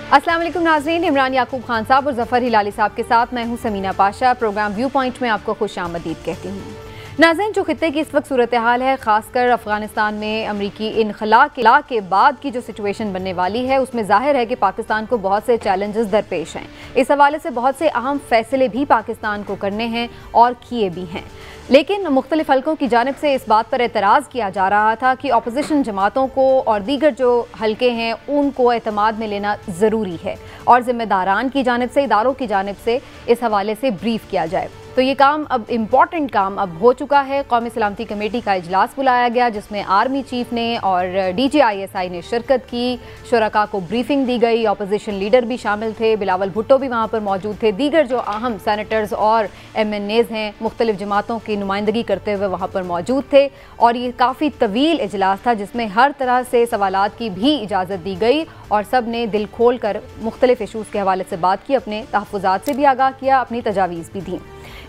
अस्सलाम वालेकुम नाज़रीन, इमरान याकूब खान साहब और ज़फ़र हिलाली साहब के साथ मैं हूं Samina Pasha. Program viewpoint में आपको खुशामदीद कहती हूं। नाज़रीन, जो खित्ते की इस वक्त सूरत हाल है, ख़ासकर अफ़गानिस्तान में अमरीकी इनखला के बाद की जो सिचुएशन बनने वाली है, उसमें ज़ाहिर है कि पाकिस्तान को बहुत से चैलेंजेस दरपेश हैं। इस हवाले से बहुत से अहम फैसले भी पाकिस्तान को करने हैं और किए भी हैं। लेकिन मुख्तलिफ हलकों की जानिब से इस बात पर एतराज़ किया जा रहा था कि अपोजिशन जमातों को और दीगर जो हलके हैं उनको एतमाद में लेना ज़रूरी है और ज़िम्मेदारान की जानिब से, इदारों की जानिब से इस हवाले से ब्रीफ किया जाए। तो ये काम अब इम्पॉर्टेंट काम अब हो चुका है। कौमी सलामती कमेटी का इजलास बुलाया गया जिसमें आर्मी चीफ ने और DGISI ने शिरकत की, शुरका को ब्रीफिंग दी गई, अपोजिशन लीडर भी शामिल थे, बिलावल भुट्टो भी वहाँ पर मौजूद थे, दीगर जो अहम सेनेटर्स और MNAs हैं मुख्तलिफ जमातों की नुमाइंदगी करते हुए वहाँ पर मौजूद थे। और ये काफ़ी तवील इजलास था जिसमें हर तरह से सवालात की भी इजाज़त दी गई और सब ने दिल खोल कर मुख्तलिफ इशूज़ के हवाले से बात की, अपने तहफ़्फ़ुज़ात से भी आगाह किया, अपनी तजावीज़ भी दी।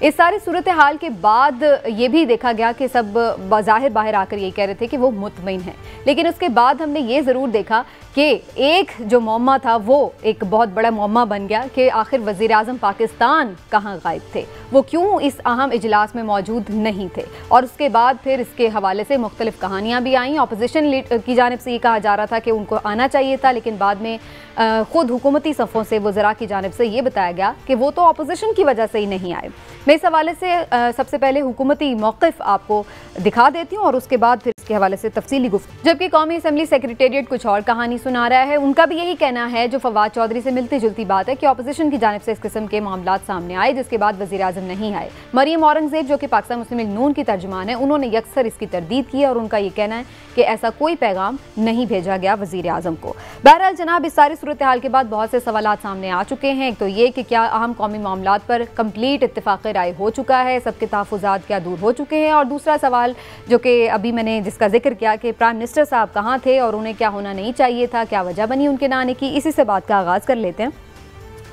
इस सारी सूरत हाल के बाद ये भी देखा गया कि सब बाज़ाहिर बाहर आकर ये कह रहे थे कि वो मुतमईन हैं, लेकिन उसके बाद हमने ये ज़रूर देखा कि एक जो मौमा था वो एक बहुत बड़ा मौमा बन गया कि आखिर वज़ीर आज़म पाकिस्तान कहाँ गायब थे, वो क्यों इस अहम इजलास में मौजूद नहीं थे। और उसके बाद फिर इसके हवाले से मुख्तलिफ कहानियाँ भी आईं। अपोजिशन की जानिब से ये कहा जा रहा था कि उनको आना चाहिए था, लेकिन बाद में ख़ुद हुकूमती सफ़ों से वज़रा की जानिब से ये बताया गया कि वो तो अपोजिशन की वजह से ही नहीं आए। मैं इस हवाले से सबसे पहले हुकूमती मौक़िफ़ आपको दिखा देती हूँ और उसके बाद फिर इसके हवाले से तफसीली गुफ्तगू। जबकि कौमी असम्बली सेक्रेटेरिएट कुछ और कहानी सुना रहा है। उनका भी यही कहना है, जो फवाद चौधरी से मिलती जुलती बात है, कि अपोजिशन की जानिब से इस किस्म के मामला सामने आए जिसके बाद वज़ीर आज़म नहीं आए। मरियम औरंगज़ेब जो कि पाकिस्तान मुस्लिम लीग नून की तर्जुमान है, उन्होंने यकसर इसकी तरदीद की और उनका ये कहना है कि ऐसा कोई पैगाम नहीं भेजा गया वज़ीर आज़म को। बहरहाल जनाब, इस सारी सूरत हाल के बाद बहुत से सवालात सामने आ चुके हैं। एक तो ये कि क्या अहम कौमी मामलात पर कंप्लीट इत्तेफाक राय हो चुका है, सबके तहफ़्फ़ुज़ात क्या दूर हो चुके हैं। और दूसरा सवाल जो कि अभी मैंने जिसका जिक्र किया कि प्राइम मिनिस्टर साहब कहाँ थे और उन्हें क्या होना नहीं चाहिए था, क्या वजह बनी उनके ना आने की, इसी से बात का आगाज़ कर लेते हैं।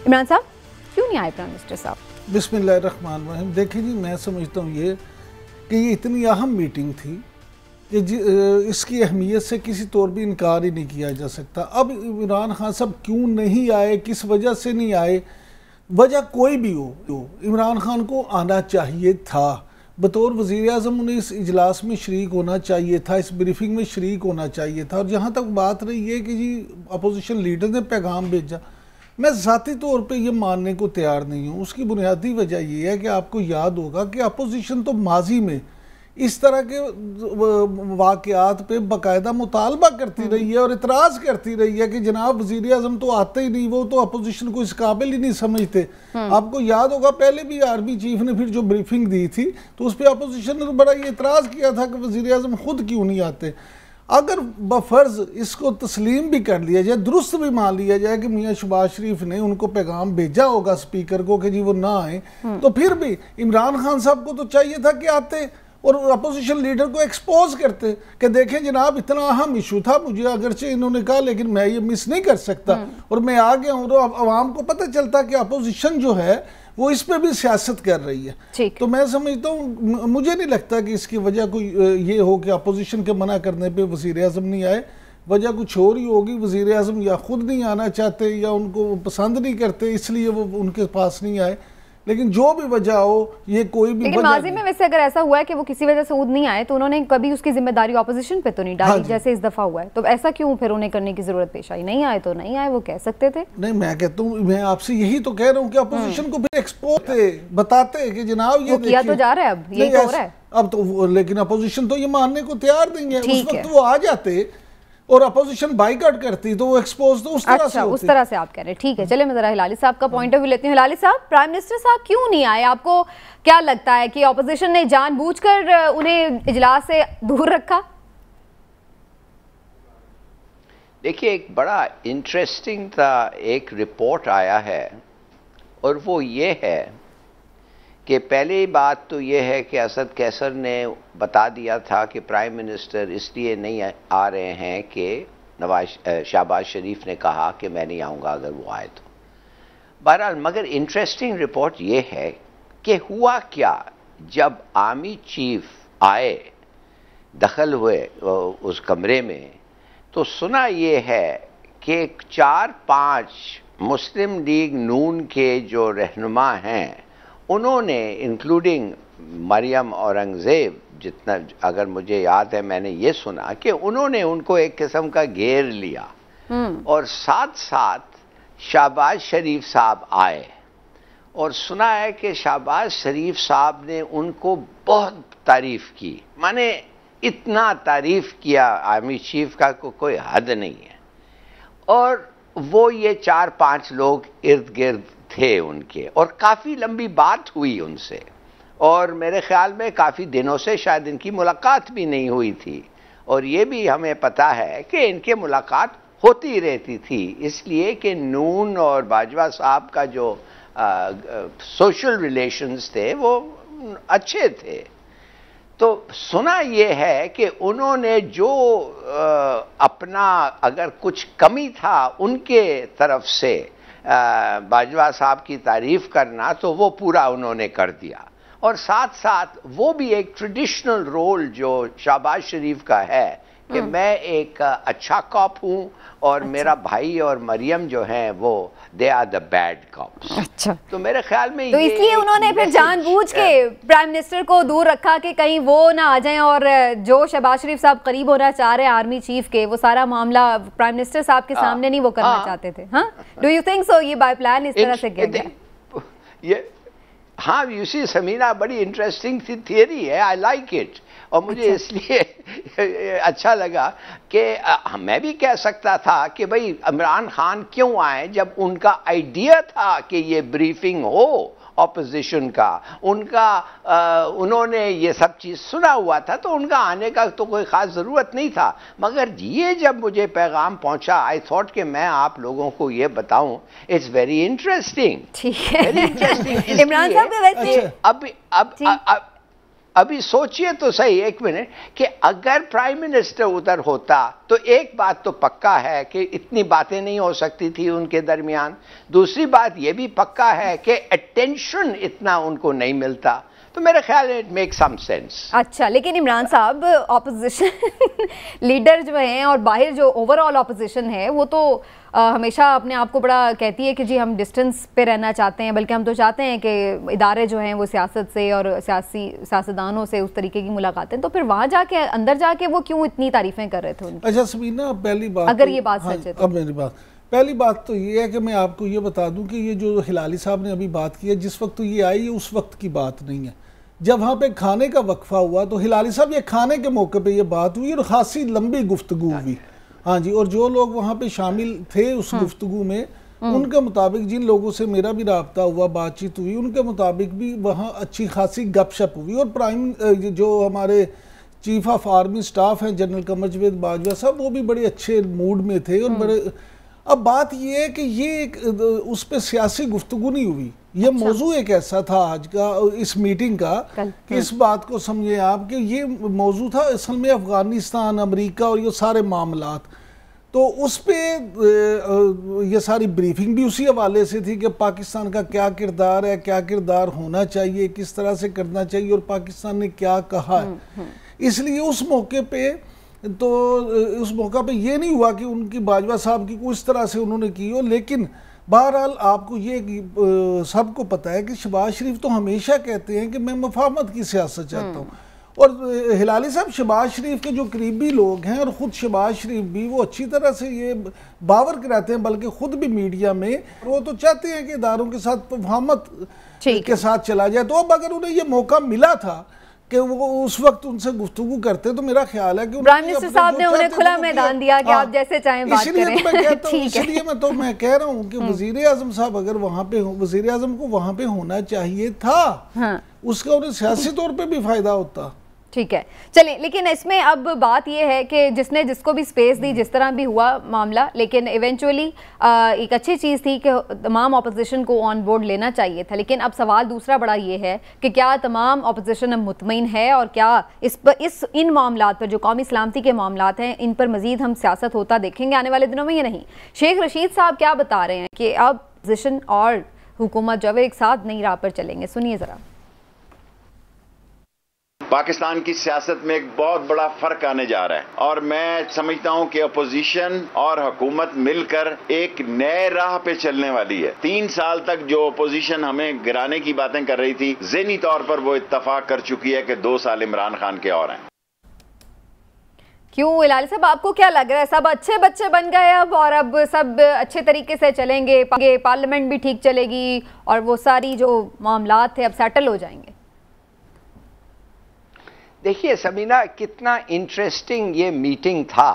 इमरान साहब, क्यों नहीं आए प्राइम मिनिस्टर साहब? बिस्मिल्लाहिर्रहमानिर्रहीम। देखिए जी, मैं समझता हूँ ये कि ये इतनी अहम मीटिंग थी कि इसकी अहमियत से किसी तौर भी इनकार ही नहीं किया जा सकता। अब इमरान खान साहब क्यों नहीं आए, किस वजह से नहीं आए, वजह कोई भी हो, इमरान खान को आना चाहिए था। बतौर वज़ीर आज़म उन्हें इस इजलास में शरीक होना चाहिए था, इस ब्रीफिंग में शरीक होना चाहिए था। और जहाँ तक बात रही है कि जी अपोजिशन लीडर ने पैगाम भेजा, मैं ज़ाती तौर पे ये मानने को तैयार नहीं हूँ। उसकी बुनियादी वजह ये है कि आपको याद होगा कि अपोजिशन तो माजी में इस तरह के वाक़यात पे बाकायदा मुतालबा करती रही है और इतराज़ करती रही है कि जनाब वज़ीर आज़म तो आते ही नहीं, वो तो अपोजिशन को इस काबिल ही नहीं समझते। आपको याद होगा पहले भी आर्मी चीफ ने फिर जो ब्रीफिंग दी थी तो उस पर अपोजिशन ने बड़ा ये इतराज़ किया था कि वज़ीर आज़म खुद क्यों नहीं आते। अगर बफर्ज इसको तस्लीम भी कर लिया जाए, दुरुस्त भी मान लिया जाए कि मियाँ शहबाज शरीफ ने उनको पैगाम भेजा होगा स्पीकर को कि जी वो ना आए, तो फिर भी इमरान खान साहब को तो चाहिए था कि आते और अपोजिशन लीडर को एक्सपोज करते कि देखें जनाब इतना अहम इशू था, मुझे अगरचे इन्होंने कहा लेकिन मैं ये मिस नहीं कर सकता और मैं आ गया हूँ। तो आवाम को पता चलता कि अपोजिशन जो है वो इस पे भी सियासत कर रही है। तो मैं समझता हूँ, मुझे नहीं लगता कि इसकी वजह कोई ये हो कि अपोजिशन के मना करने पे वज़ीर आज़म नहीं आए। वजह कुछ और ही होगी, वज़ीर आज़म या खुद नहीं आना चाहते या उनको पसंद नहीं करते इसलिए वो उनके पास नहीं आए। लेकिन जो भी वजह हो, ये कोई भी लेकिन माजी में वैसे अगर ऐसा हुआ है कि वो किसी वजह से ऊद नहीं आए तो उन्होंने कभी उसकी जिम्मेदारी ऑपोजिशन पे तो नहीं डाली, जैसे इस दफा हुआ है। तो ऐसा क्यों फिर उन्हें करने की जरूरत पेश आई? नहीं आए तो नहीं आए, वो कह सकते थे। नहीं, मैं कहता हूँ, मैं आपसे यही तो कह रहा हूँ कि अपोजिशन को फिर एक्सपोज थे, बताते कि जनाब ये किया तो जा रहा है, अब ये तो हो रहा है अब तो। लेकिन अपोजिशन तो ये मानने को तैयार नहीं है। उस वक्त वो आ जाते और अपोजिशन बाइकआउट करती तो वो एक्सपोज तो उस तरह से होती। उस तरह से आप कह रहे हैं, ठीक है। चले मैं जरा हिलाली साहब का पॉइंट ऑफ व्यू लेती हूँ। हिलाली साहब, प्राइम मिनिस्टर साहब क्यों नहीं आए? आपको क्या लगता है कि अपोजिशन ने जानबूझकर उन्हें इजलास से दूर रखा? देखिए, एक बड़ा इंटरेस्टिंग सा एक रिपोर्ट आया है और वो ये है कि पहली बात तो ये है कि असद कैसर ने बता दिया था कि प्राइम मिनिस्टर इसलिए नहीं आ रहे हैं कि शहबाज शरीफ ने कहा कि मैं नहीं आऊँगा अगर वो आए तो। बहरहाल, मगर इंटरेस्टिंग रिपोर्ट ये है कि हुआ क्या जब आर्मी चीफ आए, दखल हुए उस कमरे में, तो सुना ये है कि 4-5 मुस्लिम लीग नून के जो रहनुमा हैं उन्होंने, इंक्लूडिंग मरियम औरंगज़ेब, जितना अगर मुझे याद है मैंने ये सुना कि उन्होंने उनको एक किस्म का घेर लिया और साथ साथ शहबाज शरीफ साहब आए और सुना है कि शहबाज शरीफ साहब ने उनको बहुत तारीफ की, माने इतना तारीफ किया आर्मी चीफ का कोई हद नहीं है। और वो ये 4-5 लोग इर्द गिर्द थे उनके और काफ़ी लंबी बात हुई उनसे और मेरे ख्याल में काफ़ी दिनों से शायद इनकी मुलाकात भी नहीं हुई थी और ये भी हमें पता है कि इनके मुलाकात होती रहती थी, इसलिए कि नून और बाजवा साहब का जो सोशल रिलेशंस थे वो अच्छे थे। तो सुना ये है कि उन्होंने जो अपना अगर कुछ कमी था उनके तरफ से बाजवा साहब की तारीफ करना तो वो पूरा उन्होंने कर दिया और साथ साथ वो भी एक ट्रेडिशनल रोल जो शहबाज शरीफ का है कि मैं एक अच्छा कॉप हूं और मेरा भाई और मरियम जो हैं वो they are the bad cops. अच्छा, तो मेरे ख्याल में तो इसलिए उन्होंने फिर जानबूझ के प्राइम मिनिस्टर को दूर रखा कि कहीं वो ना आ जाएं और जो शहबाज शरीफ साहब करीब होना चाह रहे हैं आर्मी चीफ के, वो सारा मामला प्राइम मिनिस्टर साहब के सामने नहीं वो करना चाहते थे। हाँ, डू यू थिंक सो? ये बाय प्लान इस तरह से किया ये? हाँ, यू सी समीना, बड़ी इंटरेस्टिंग थियरी है, आई लाइक इट और मुझे इसलिए अच्छा लगा कि मैं भी कह सकता था कि भाई इमरान खान क्यों आए जब उनका आइडिया था कि ये ब्रीफिंग हो ऑपोजिशन का, उन्होंने ये सब चीज़ सुना हुआ था तो उनका आने का तो कोई ख़ास ज़रूरत नहीं था। मगर ये जब मुझे पैगाम पहुंचा आई थॉट कि मैं आप लोगों को ये बताऊं, इट्स वेरी इंटरेस्टिंग। ठीक है, वेरी इंटरेस्टिंग। इमरान साहब के वैसे अभी सोचिए तो सही एक मिनट कि अगर प्राइम मिनिस्टर उधर होता तो एक बात तो पक्का है कि इतनी बातें नहीं हो सकती थी उनके दरमियान। दूसरी बात यह भी पक्का है कि अटेंशन इतना उनको नहीं मिलता। तो मेरे ख्याल में इट मेक सम सेंस। अच्छा, लेकिन इमरान साहब ऑपोजिशन लीडर जो हैं और बाहर जो ओवरऑल ऑपोजिशन है वो तो हमेशा अपने आप को बड़ा कहती है कि जी हम डिस्टेंस पे रहना चाहते हैं, बल्कि हम तो चाहते हैं कि इदारे जो हैं वो सियासत से और सियासतदानों से उस तरीके की मुलाकातें। तो फिर वहाँ जाके अंदर जाके वो क्यों इतनी तारीफें कर रहे थे उनकी? अच्छा समीना, पहली बात अगर ये बात सच है तो। अब मेरी बात, पहली बात तो ये है कि मैं आपको ये बता दूं कि ये जो हिलाली साहब ने अभी बात की है, जिस वक्त ये आई उस वक्त की बात नहीं है। जब वहाँ पे खाने का वक्फा हुआ तो हिलाली साहब ये खाने के मौके पे ये बात हुई और खासी लंबी गुफ्तगू हुई। हाँ जी, और जो लोग वहाँ पे शामिल थे उस गुफ्तगू में, उनके मुताबिक जिन लोगों से मेरा भी राब्ता हुआ, बातचीत हुई, उनके मुताबिक भी वहाँ अच्छी खासी गपशप हुई। और प्राइम जो हमारे चीफ ऑफ आर्मी स्टाफ हैं जनरल कमर जावेद बाजवा साहब, वो भी बड़े अच्छे मूड में थे और बड़े। अब बात ये है कि ये एक उस पर सियासी गुफ्तगू नहीं हुई। ये अच्छा। मौजू एक ऐसा था आज का इस मीटिंग का कि इस बात को समझे आप कि ये मौजू था असल में अफगानिस्तान, अमेरिका और ये सारे मामलात। तो उस पर ये सारी ब्रीफिंग भी उसी हवाले से थी कि पाकिस्तान का क्या किरदार है, क्या किरदार होना चाहिए, किस तरह से करना चाहिए और पाकिस्तान ने क्या कहा है। इसलिए उस मौके पे तो उस मौका पे ये नहीं हुआ कि उनकी बाजवा साहब की उस तरह से उन्होंने की हो। लेकिन बहरहाल आपको ये सबको पता है कि शहबाज शरीफ तो हमेशा कहते हैं कि मैं मुफाहमत की सियासत चाहता हूँ और हिलाली साहब शहबाज शरीफ के जो करीबी लोग हैं और ख़ुद शहबाज शरीफ भी वो अच्छी तरह से ये बावर कराते हैं, बल्कि ख़ुद भी मीडिया में वो तो चाहते हैं कि इदारों के साथ मुफाहमत के साथ चला जाए। तो अब अगर उन्हें ये मौका मिला था कि वो उस वक्त उनसे गुफ्तगू करते तो मेरा ख्याल है कि प्राइम मिनिस्टर साहब ने उन्हें खुला मैदान दिया कि आप जैसे चाहें बात करें। इसलिए तो मैं कहता हूं, इसलिए मैं कह रहा हूं कि वजीर आजम साहब अगर वहां पे वजीर आजम को वहां पे होना चाहिए था। हाँ। उसका उन्हें सियासी तौर पे भी फायदा होता। ठीक है, चलिए, लेकिन इसमें अब बात यह है कि जिसने जिसको भी स्पेस दी, जिस तरह भी हुआ मामला, लेकिन इवेंचुअली एक अच्छी चीज़ थी कि तमाम अपोजिशन को ऑन बोर्ड लेना चाहिए था। लेकिन अब सवाल दूसरा बड़ा ये है कि क्या तमाम अपोजिशन अब मुतमईन है और क्या इन मामलात पर जो कौमी सलामती के मामलात हैं इन पर मज़ीद हम सियासत होता देखेंगे आने वाले दिनों में या नहीं? शेख रशीद साहब क्या बता रहे हैं कि अब अपोजिशन और हुकूमत जो है एक साथ नई राह पर चलेंगे, सुनिए ज़रा। पाकिस्तान की सियासत में एक बहुत बड़ा फर्क आने जा रहा है और मैं समझता हूं कि अपोजिशन और हुकूमत मिलकर एक नए राह पे चलने वाली है। 3 साल तक जो अपोजिशन हमें गिराने की बातें कर रही थी, ज़हनी तौर पर वो इत्तफाक कर चुकी है कि 2 साल इमरान खान के और हैं। क्यों हिलाली साहब, आपको क्या लग रहा है, सब अच्छे बच्चे बन गए अब और अब सब अच्छे तरीके से चलेंगे, पार्लियामेंट भी ठीक चलेगी और वो सारी जो मामलात थे अब सेटल हो जाएंगे? देखिए समीना, कितना इंटरेस्टिंग ये मीटिंग था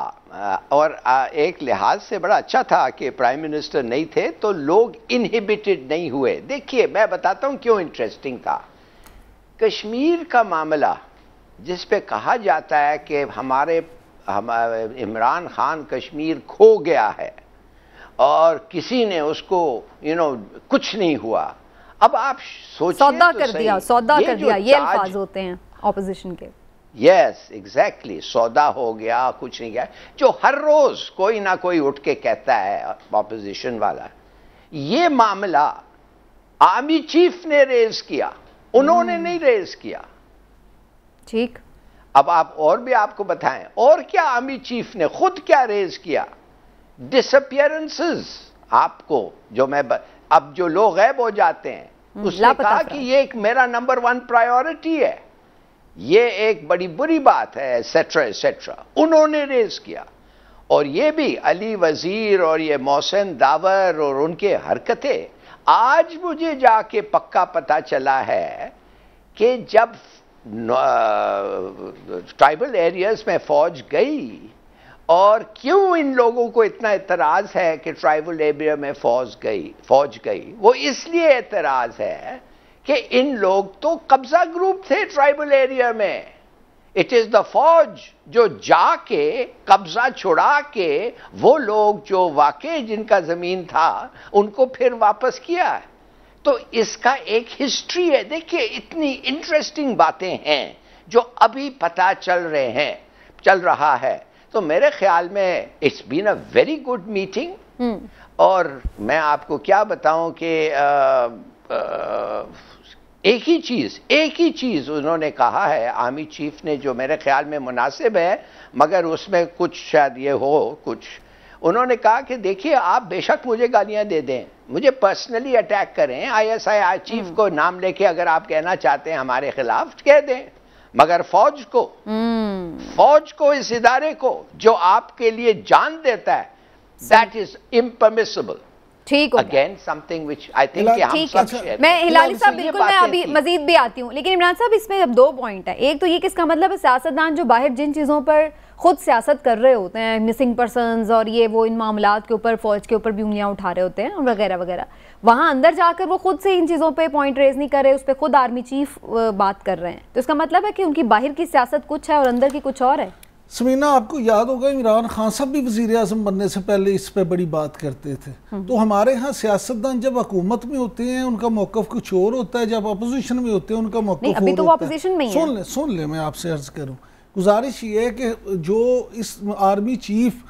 और एक लिहाज से बड़ा अच्छा था कि प्राइम मिनिस्टर नहीं थे तो लोग इनहिबिटेड नहीं हुए। देखिए मैं बताता हूं क्यों इंटरेस्टिंग था। कश्मीर का मामला जिस पे कहा जाता है कि हमारे इमरान खान कश्मीर खो गया है और किसी ने उसको कुछ नहीं हुआ। अब आप सोचिए, सौदा कर दिया, सौदा कर दिया, ये अल्फाज होते हैं ऑपोजिशन के। यस एग्जैक्टली, सौदा हो गया, कुछ नहीं गया, जो हर रोज कोई ना कोई उठ के कहता है ऑपोजिशन वाला। ये मामला आर्मी चीफ ने रेज किया, उन्होंने नहीं रेज किया। ठीक, अब आप और भी आपको बताएं और क्या आर्मी चीफ ने खुद क्या रेज किया? डिसअपियरेंसेस। आपको जो मैं अब जो लोग गायब हो जाते हैं उसने कहा कि ये एक मेरा नंबर 1 प्रायोरिटी है, ये एक बड़ी बुरी बात है, एटसेट्रा एटसेट्रा, उन्होंने रेज किया। और ये भी अली वजीर और ये मोहसिन दावर और उनके हरकतें, आज मुझे जाके पक्का पता चला है कि जब ट्राइबल एरियाज में फौज गई, और क्यों इन लोगों को इतना एतराज है कि ट्राइबल एरिया में फौज गई, वो इसलिए एतराज है कि इन लोग तो कब्जा ग्रुप थे ट्राइबल एरिया में। इट इज द फौज जो जाके कब्जा छुड़ा के वो लोग जो वाकई जिनका जमीन था उनको फिर वापस किया है। तो इसका एक हिस्ट्री है। देखिए इतनी इंटरेस्टिंग बातें हैं जो अभी पता चल रहा है। तो मेरे ख्याल में it's been a very good meeting. और मैं आपको क्या बताऊं कि एक ही चीज उन्होंने कहा है आर्मी चीफ ने, जो मेरे ख्याल में मुनासिब है, मगर उसमें कुछ शायद ये हो कुछ। उन्होंने कहा कि देखिए आप बेशक मुझे गालियां दे दें, मुझे पर्सनली अटैक करें, ISI चीफ को नाम लेके अगर आप कहना चाहते हैं हमारे खिलाफ कह दें, मगर फौज को इस इदारे को जो आपके लिए जान देता है, दैट इज इम्परमिसिबल। ठीक, again something which I think कि हम सब शेयर। मैं हिलाली साहब बिल्कुल, मैं अभी मजीद भी आती हूँ, लेकिन इमरान साहब इसमें अब 2 पॉइंट है। एक तो ये किसका मतलब है, सियासतदान जो बाहर जिन चीज़ों पर खुद सियासत कर रहे होते हैं, मिसिंग पर्सन्स और ये वो इन मामलात के ऊपर फौज के ऊपर भी उंगलियां उठा रहे होते हैं वगैरह वगैरह, वहाँ अंदर जाकर वो खुद से इन चीज़ों पे पॉइंट रेज नहीं कर रहे, उस पर खुद आर्मी चीफ बात कर रहे हैं। तो इसका मतलब है कि उनकी बाहर की सियासत कुछ है और अंदर की कुछ और है। समीना, आपको याद होगा इमरान खान साहब भी वज़ीर आज़म बनने से पहले इस पे बड़ी बात करते थे। तो हमारे यहाँ सियासतदान जब हुकूमत में होते हैं उनका मौक़िफ़ कुछ और होता है, जब अपोजिशन में होते हैं उनका मौक़िफ़ अभी तो अपोजिशन में ही है। सुन ले मैं आपसे अर्ज करूँ, गुजारिश ये है कि जो इस आर्मी चीफ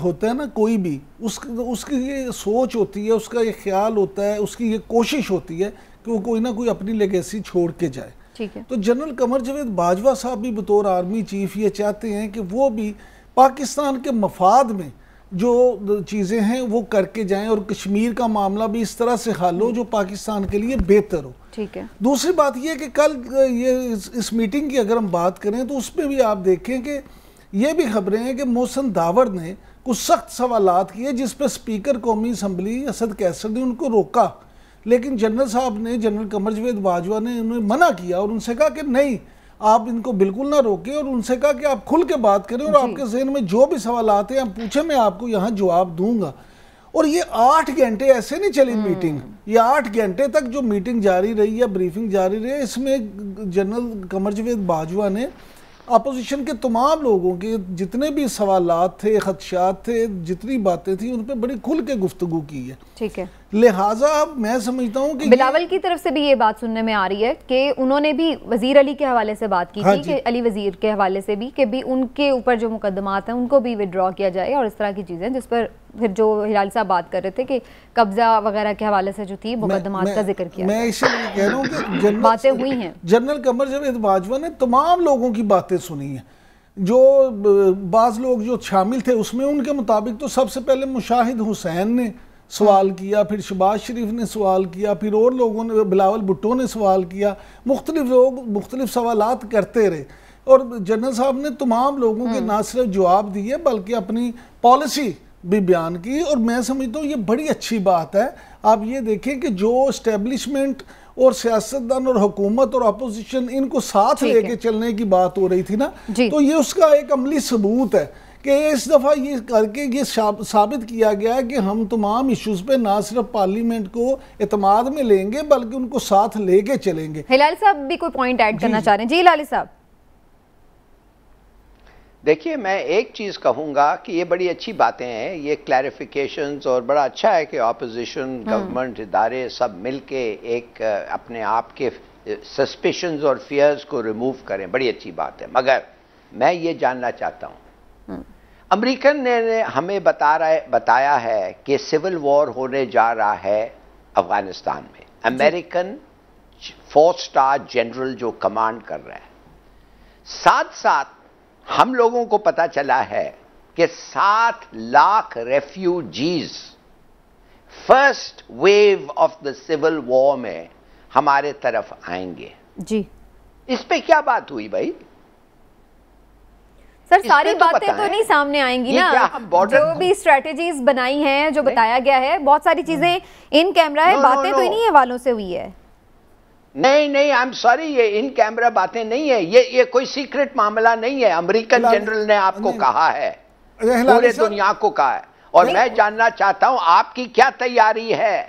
होता है ना, कोई भी उसकी ये सोच होती है, उसका ये ख्याल होता है, उसकी ये कोशिश होती है कि वो कोई ना कोई अपनी लेगेसी छोड़ के जाए। ठीक है। तो जनरल कमर जावेद बाजवा साहब भी बतौर आर्मी चीफ ये चाहते हैं कि वो भी पाकिस्तान के मफाद में जो चीज़ें हैं वो करके जाएं और कश्मीर का मामला भी इस तरह से हल हो जो पाकिस्तान के लिए बेहतर हो। ठीक है। दूसरी बात ये कि कल ये इस मीटिंग की अगर हम बात करें तो उसमें भी आप देखें कि ये भी खबरें हैं कि मोहसिन दावर ने कुछ सख्त सवालात किए जिस पर स्पीकर कौमी असम्बली असद कैसर ने उनको रोका, लेकिन जनरल साहब ने, जनरल कमर जावेद बाजवा ने उन्हें मना किया और उनसे कहा कि नहीं, आप इनको बिल्कुल ना रोकें, और उनसे कहा कि आप खुल के बात करें और आपके जहन में जो भी सवाल आते हैं आप पूछें, मैं आपको यहाँ जवाब दूंगा। और ये 8 घंटे ऐसे नहीं चली मीटिंग, ये 8 घंटे तक जो मीटिंग जारी रही या ब्रीफिंग जारी रही, इसमें जनरल कमर जावेद बाजवा ने अपोजिशन के तमाम लोगों के जितने भी सवालात थे, खदशात थे, जितनी बातें थी, उन पर बड़ी खुल के गुफ्तगू की है। ठीक है। लिहाजा अब मैं समझता हूँ कि बिलावल की तरफ से भी ये बात सुनने में आ रही है कि उन्होंने भी वजीर अली के हवाले से बात की थी कि अली वजीर के हवाले से भी कि भी उनके ऊपर जो मुकदमात हैं उनको भी विड्रॉ किया जाए और इस तरह की चीज़ें, जिस पर फिर जो हिलाल साहब बात कर रहे थे कि कब्जा वगैरह के हवाले से जो थी मुकदमात का जिक्र किया। मैं इसलिए कह रहा हूँ कि बातें हुई हैं। जनरल कमर जावेद बाजवा ने तमाम लोगों की बातें सुनी हैं, जो बाज़ लोग जो शामिल थे उसमें उनके मुताबिक तो सबसे पहले मुशाहिद हुसैन ने सवाल किया, फिर शहबाज शरीफ ने सवाल किया, फिर और लोगों ने, बिलावल भुट्टो ने सवाल किया, मुख्तलिफ लोग मुख्तलिफ सवालात करते रहे और जनरल साहब ने तमाम लोगों के ना सिर्फ जवाब दिए बल्कि अपनी पॉलिसी भी बयान की। और मैं समझता हूँ ये बड़ी अच्छी बात है। आप ये देखें कि जो इस्टेब्लिशमेंट और सियासतदान और हुकूमत और अपोजिशन इनको साथ लेके चलने की बात हो रही थी ना, तो ये उसका एक अमली सबूत है कि इस दफ़ा ये करके ये साबित किया गया है कि हम तमाम इश्यूज़ पे ना सिर्फ पार्लियामेंट को एतमाद में लेंगे बल्कि उनको साथ लेके चलेंगे। हिलाल साहब भी कोई पॉइंट ऐड करना चाह रहे हैं? जी हिलाल साहब। देखिए, मैं एक चीज़ कहूँगा कि ये बड़ी अच्छी बातें हैं, ये क्लैरिफिकेशंस, और बड़ा अच्छा है कि ऑपोजिशन, गवर्नमेंट इदारे सब मिलके एक अपने आप के सस्पिशंस और फियर्स को रिमूव करें, बड़ी अच्छी बात है। मगर मैं ये जानना चाहता हूँ, अमेरिकन ने हमें बताया है कि सिविल वॉर होने जा रहा है अफगानिस्तान में। अमेरिकन 4 स्टार जनरल जो कमांड कर रहा है, साथ साथ हम लोगों को पता चला है कि 7 lakh refugees first wave of the civil war में हमारे तरफ आएंगे। जी, इस पे क्या बात हुई भाई? सर सारी बातें तो नहीं सामने आएंगी ना, जो भी स्ट्रेटेजीज बनाई हैं, जो बताया गया है, बहुत सारी चीजें इन कैमरा है, बातें तो इन्हीं वालों से हुई है। नहीं, आई एम सॉरी, ये इन कैमरा बातें नहीं है, ये कोई सीक्रेट मामला नहीं है। अमेरिकन जनरल ने आपको कहा है, पूरे दुनिया को कहा है, और मैं जानना चाहता हूं आपकी क्या तैयारी है?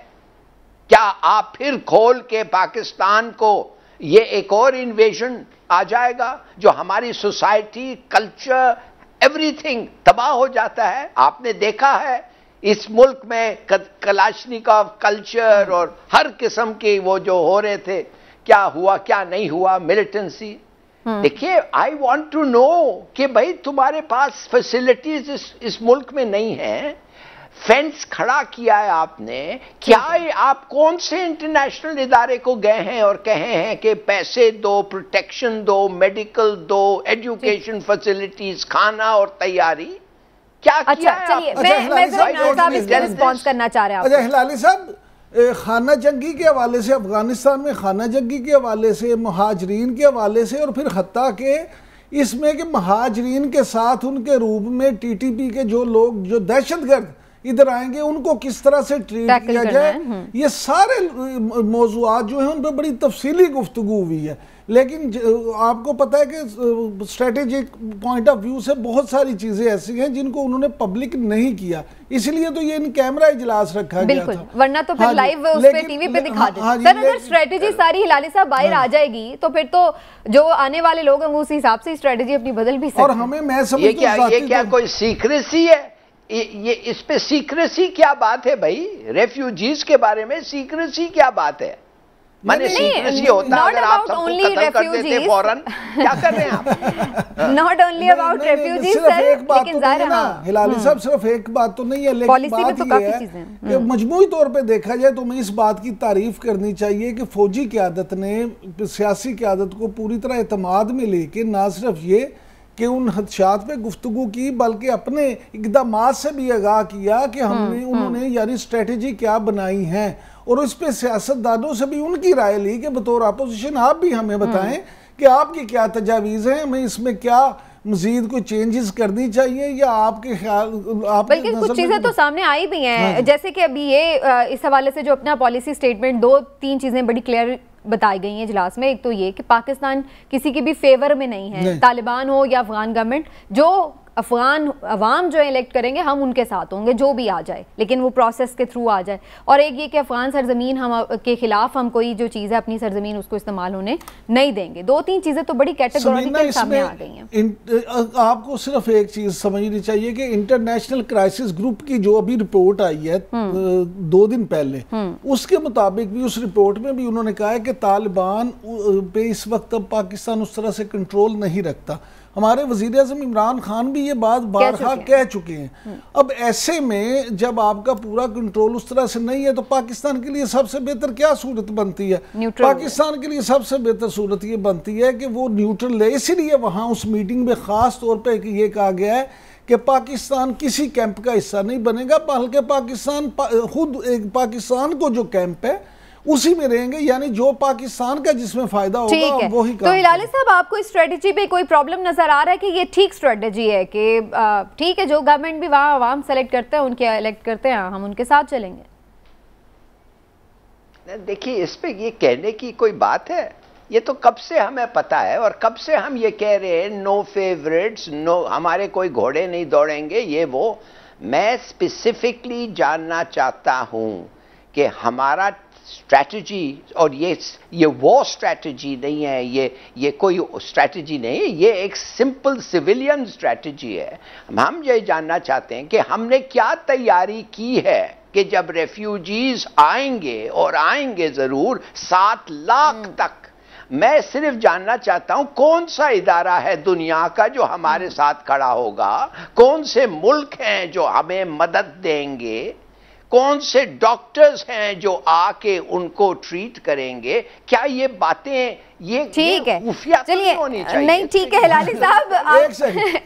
क्या आप फिर खोल के पाकिस्तान को ये एक और इन्वेजन आ जाएगा जो हमारी सोसाइटी, कल्चर, एवरीथिंग तबाह हो जाता है? आपने देखा है इस मुल्क में कलाशनिकोव कल्चर और हर किस्म के वो जो हो रहे थे, क्या हुआ क्या नहीं हुआ, मिलिटेंसी। देखिए, आई वांट टू नो कि भाई तुम्हारे पास फैसिलिटीज इस मुल्क में नहीं है, फेंस खड़ा किया है आपने, क्या आप कौन से इंटरनेशनल इदारे को गए हैं और कहे हैं कि पैसे दो, प्रोटेक्शन दो, मेडिकल दो, एजुकेशन फैसिलिटीज, खाना और तैयारी, क्या किया है? चलिए, मैं इसका रिस्पॉन्स करना चाह रहे हैं। अच्छा हिलाली साहब, खाना जंगी के हवाले से, अफगानिस्तान में खाना जंगी के हवाले से, महाजरीन के हवाले से, और फिर हत्ता के इसमें कि महाजरीन के साथ उनके रूप में टीटीपी के जो लोग, जो दहशतगर्द इधर आएंगे, उनको किस तरह से ट्रीट किया जाए, ये सारे मौजूआत जो हैं उन पर बड़ी तफसीली गुफ्तगू हुई है। लेकिन आपको पता है कि स्ट्रेटेजिक पॉइंट ऑफ व्यू से बहुत सारी चीजें ऐसी हैं जिनको उन्होंने पब्लिक नहीं किया, इसलिए तो ये इन कैमरा इजलास रखा गया था, वरना तो फिर लाइव उस पे टीवी पे दिखा देते। सर अगर स्ट्रेटेजी सारी हिलाली साहब बाहर आ जाएगी तो फिर तो जो आने वाले लोग हैं वो उस हिसाब से स्ट्रेटेजी अपनी बदल भी सकते हैं। और हमें, मैं समझता हूं ये क्या कोई सीक्रेसी है? ये इस पे सीक्रेसी क्या बात है भाई? रेफ्यूजीज के बारे में सीक्रेसी क्या बात है? माने सीक्रेसी होता अगर आप सबको कत्ल कर देते फौरन, क्या कर रहे हैं आप? Not only about refugees sir, लेकिन जाहिर है हिलाली साहब सिर्फ एक बात तो नहीं है, लेकिन बात ये है कि मजमूई तौर पे देखा जाए तो हमें इस बात की तारीफ करनी चाहिए कि फौजी क़यादत ने सियासी क़यादत को पूरी तरह एतमाद में लेके ना सिर्फ ये कि उन हदशात पे गुफ्तगू की, बल्कि अपने इक़दामात से भी आगाह किया कि हमने, उन्होंने यानी स्ट्रेटेजी क्या बनाई है, और इस पे सियासतदानों से भी उनकी राय ली कि बतौर अपोजिशन आप भी हमें बताएं कि आपकी क्या तजावीज़ हैं, हमें इसमें क्या मजीद कोई चेंजेस करनी चाहिए, या आपके ख्याल, बल्कि कुछ चीज़ें तो सामने आई भी हैं, जैसे कि अभी ये इस हवाले से जो अपना पॉलिसी स्टेटमेंट 2-3 चीज़ें बड़ी क्लियर बताई गई हैं इजलास में। एक तो ये कि पाकिस्तान किसी के भी फेवर में नहीं है, तालिबान हो या अफगान गवर्नमेंट, जो अफगान अवाम जो इलेक्ट करेंगे हम उनके साथ होंगे, जो भी आ जाए, लेकिन वो प्रोसेस के थ्रू आ जाए। और एक ये कि अफगान सरजमीन हम के खिलाफ हम कोई जो चीज़ है अपनी सरजमीन उसको इस्तेमाल होने नहीं देंगे। 2-3 चीज़ें तो बड़ी कैटेगोरिकल सामने आ गई हैं। आपको सिर्फ एक चीज़ समझनी चाहिए कि इंटरनेशनल क्राइसिस ग्रुप की जो अभी रिपोर्ट आई है 2 दिन पहले, उसके मुताबिक भी, उस रिपोर्ट में भी उन्होंने कहा है कि तालिबान पे इस वक्त अब पाकिस्तान उस तरह से कंट्रोल नहीं रखता। हमारे वज़ीर आज़म इमरान खान भी ये बात बारहा कह चुके हैं। अब ऐसे में जब आपका पूरा कंट्रोल उस तरह से नहीं है तो पाकिस्तान के लिए सबसे बेहतर क्या सूरत बनती है? पाकिस्तान के लिए सबसे बेहतर सूरत ये बनती है कि वो न्यूट्रल है। इसीलिए वहाँ उस मीटिंग में ख़ास तौर पर ये कहा गया है कि पाकिस्तान किसी कैंप का हिस्सा नहीं बनेगा, बल्कि पाकिस्तान खुद एक पाकिस्तान को जो कैंप है उसी में रहेंगे, यानी जो पाकिस्तान का जिसमें फायदा होगा वही काम। तो हिलाली साहब, आपको इस स्ट्रेटजी पे कोई प्रॉब्लम नजर आ रहा है कि ये ठीक स्ट्रेटजी है कि ठीक है जो गवर्नमेंट भी वहाँ आवाम सेलेक्ट करते हैं उनके इलेक्ट करते हैं, हम उनके साथ चलेंगे? देखिए, इस पे ये कहने की कोई बात है? ये तो कब से हमें पता है और कब से हम ये कह रहे हैं नो फेवरेट्स, नो, हमारे कोई घोड़े नहीं दौड़ेंगे, ये वो। मैं स्पेसिफिकली जानना चाहता हूं कि हमारा स्ट्रैटेजी, और ये वॉर स्ट्रैटेजी नहीं है, ये कोई स्ट्रैटेजी नहीं है, ये एक सिंपल सिविलियन स्ट्रैटेजी है। हम ये जानना चाहते हैं कि हमने क्या तैयारी की है कि जब रेफ्यूजीज आएंगे, और आएंगे जरूर 7 लाख तक, मैं सिर्फ जानना चाहता हूं कौन सा इदारा है दुनिया का जो हमारे साथ खड़ा होगा, कौन से मुल्क हैं जो हमें मदद देंगे, कौन से डॉक्टर्स हैं जो आके उनको ट्रीट करेंगे। क्या ये बातें ये ठीक है, चलिए नहीं ठीक है हिलाली साहब,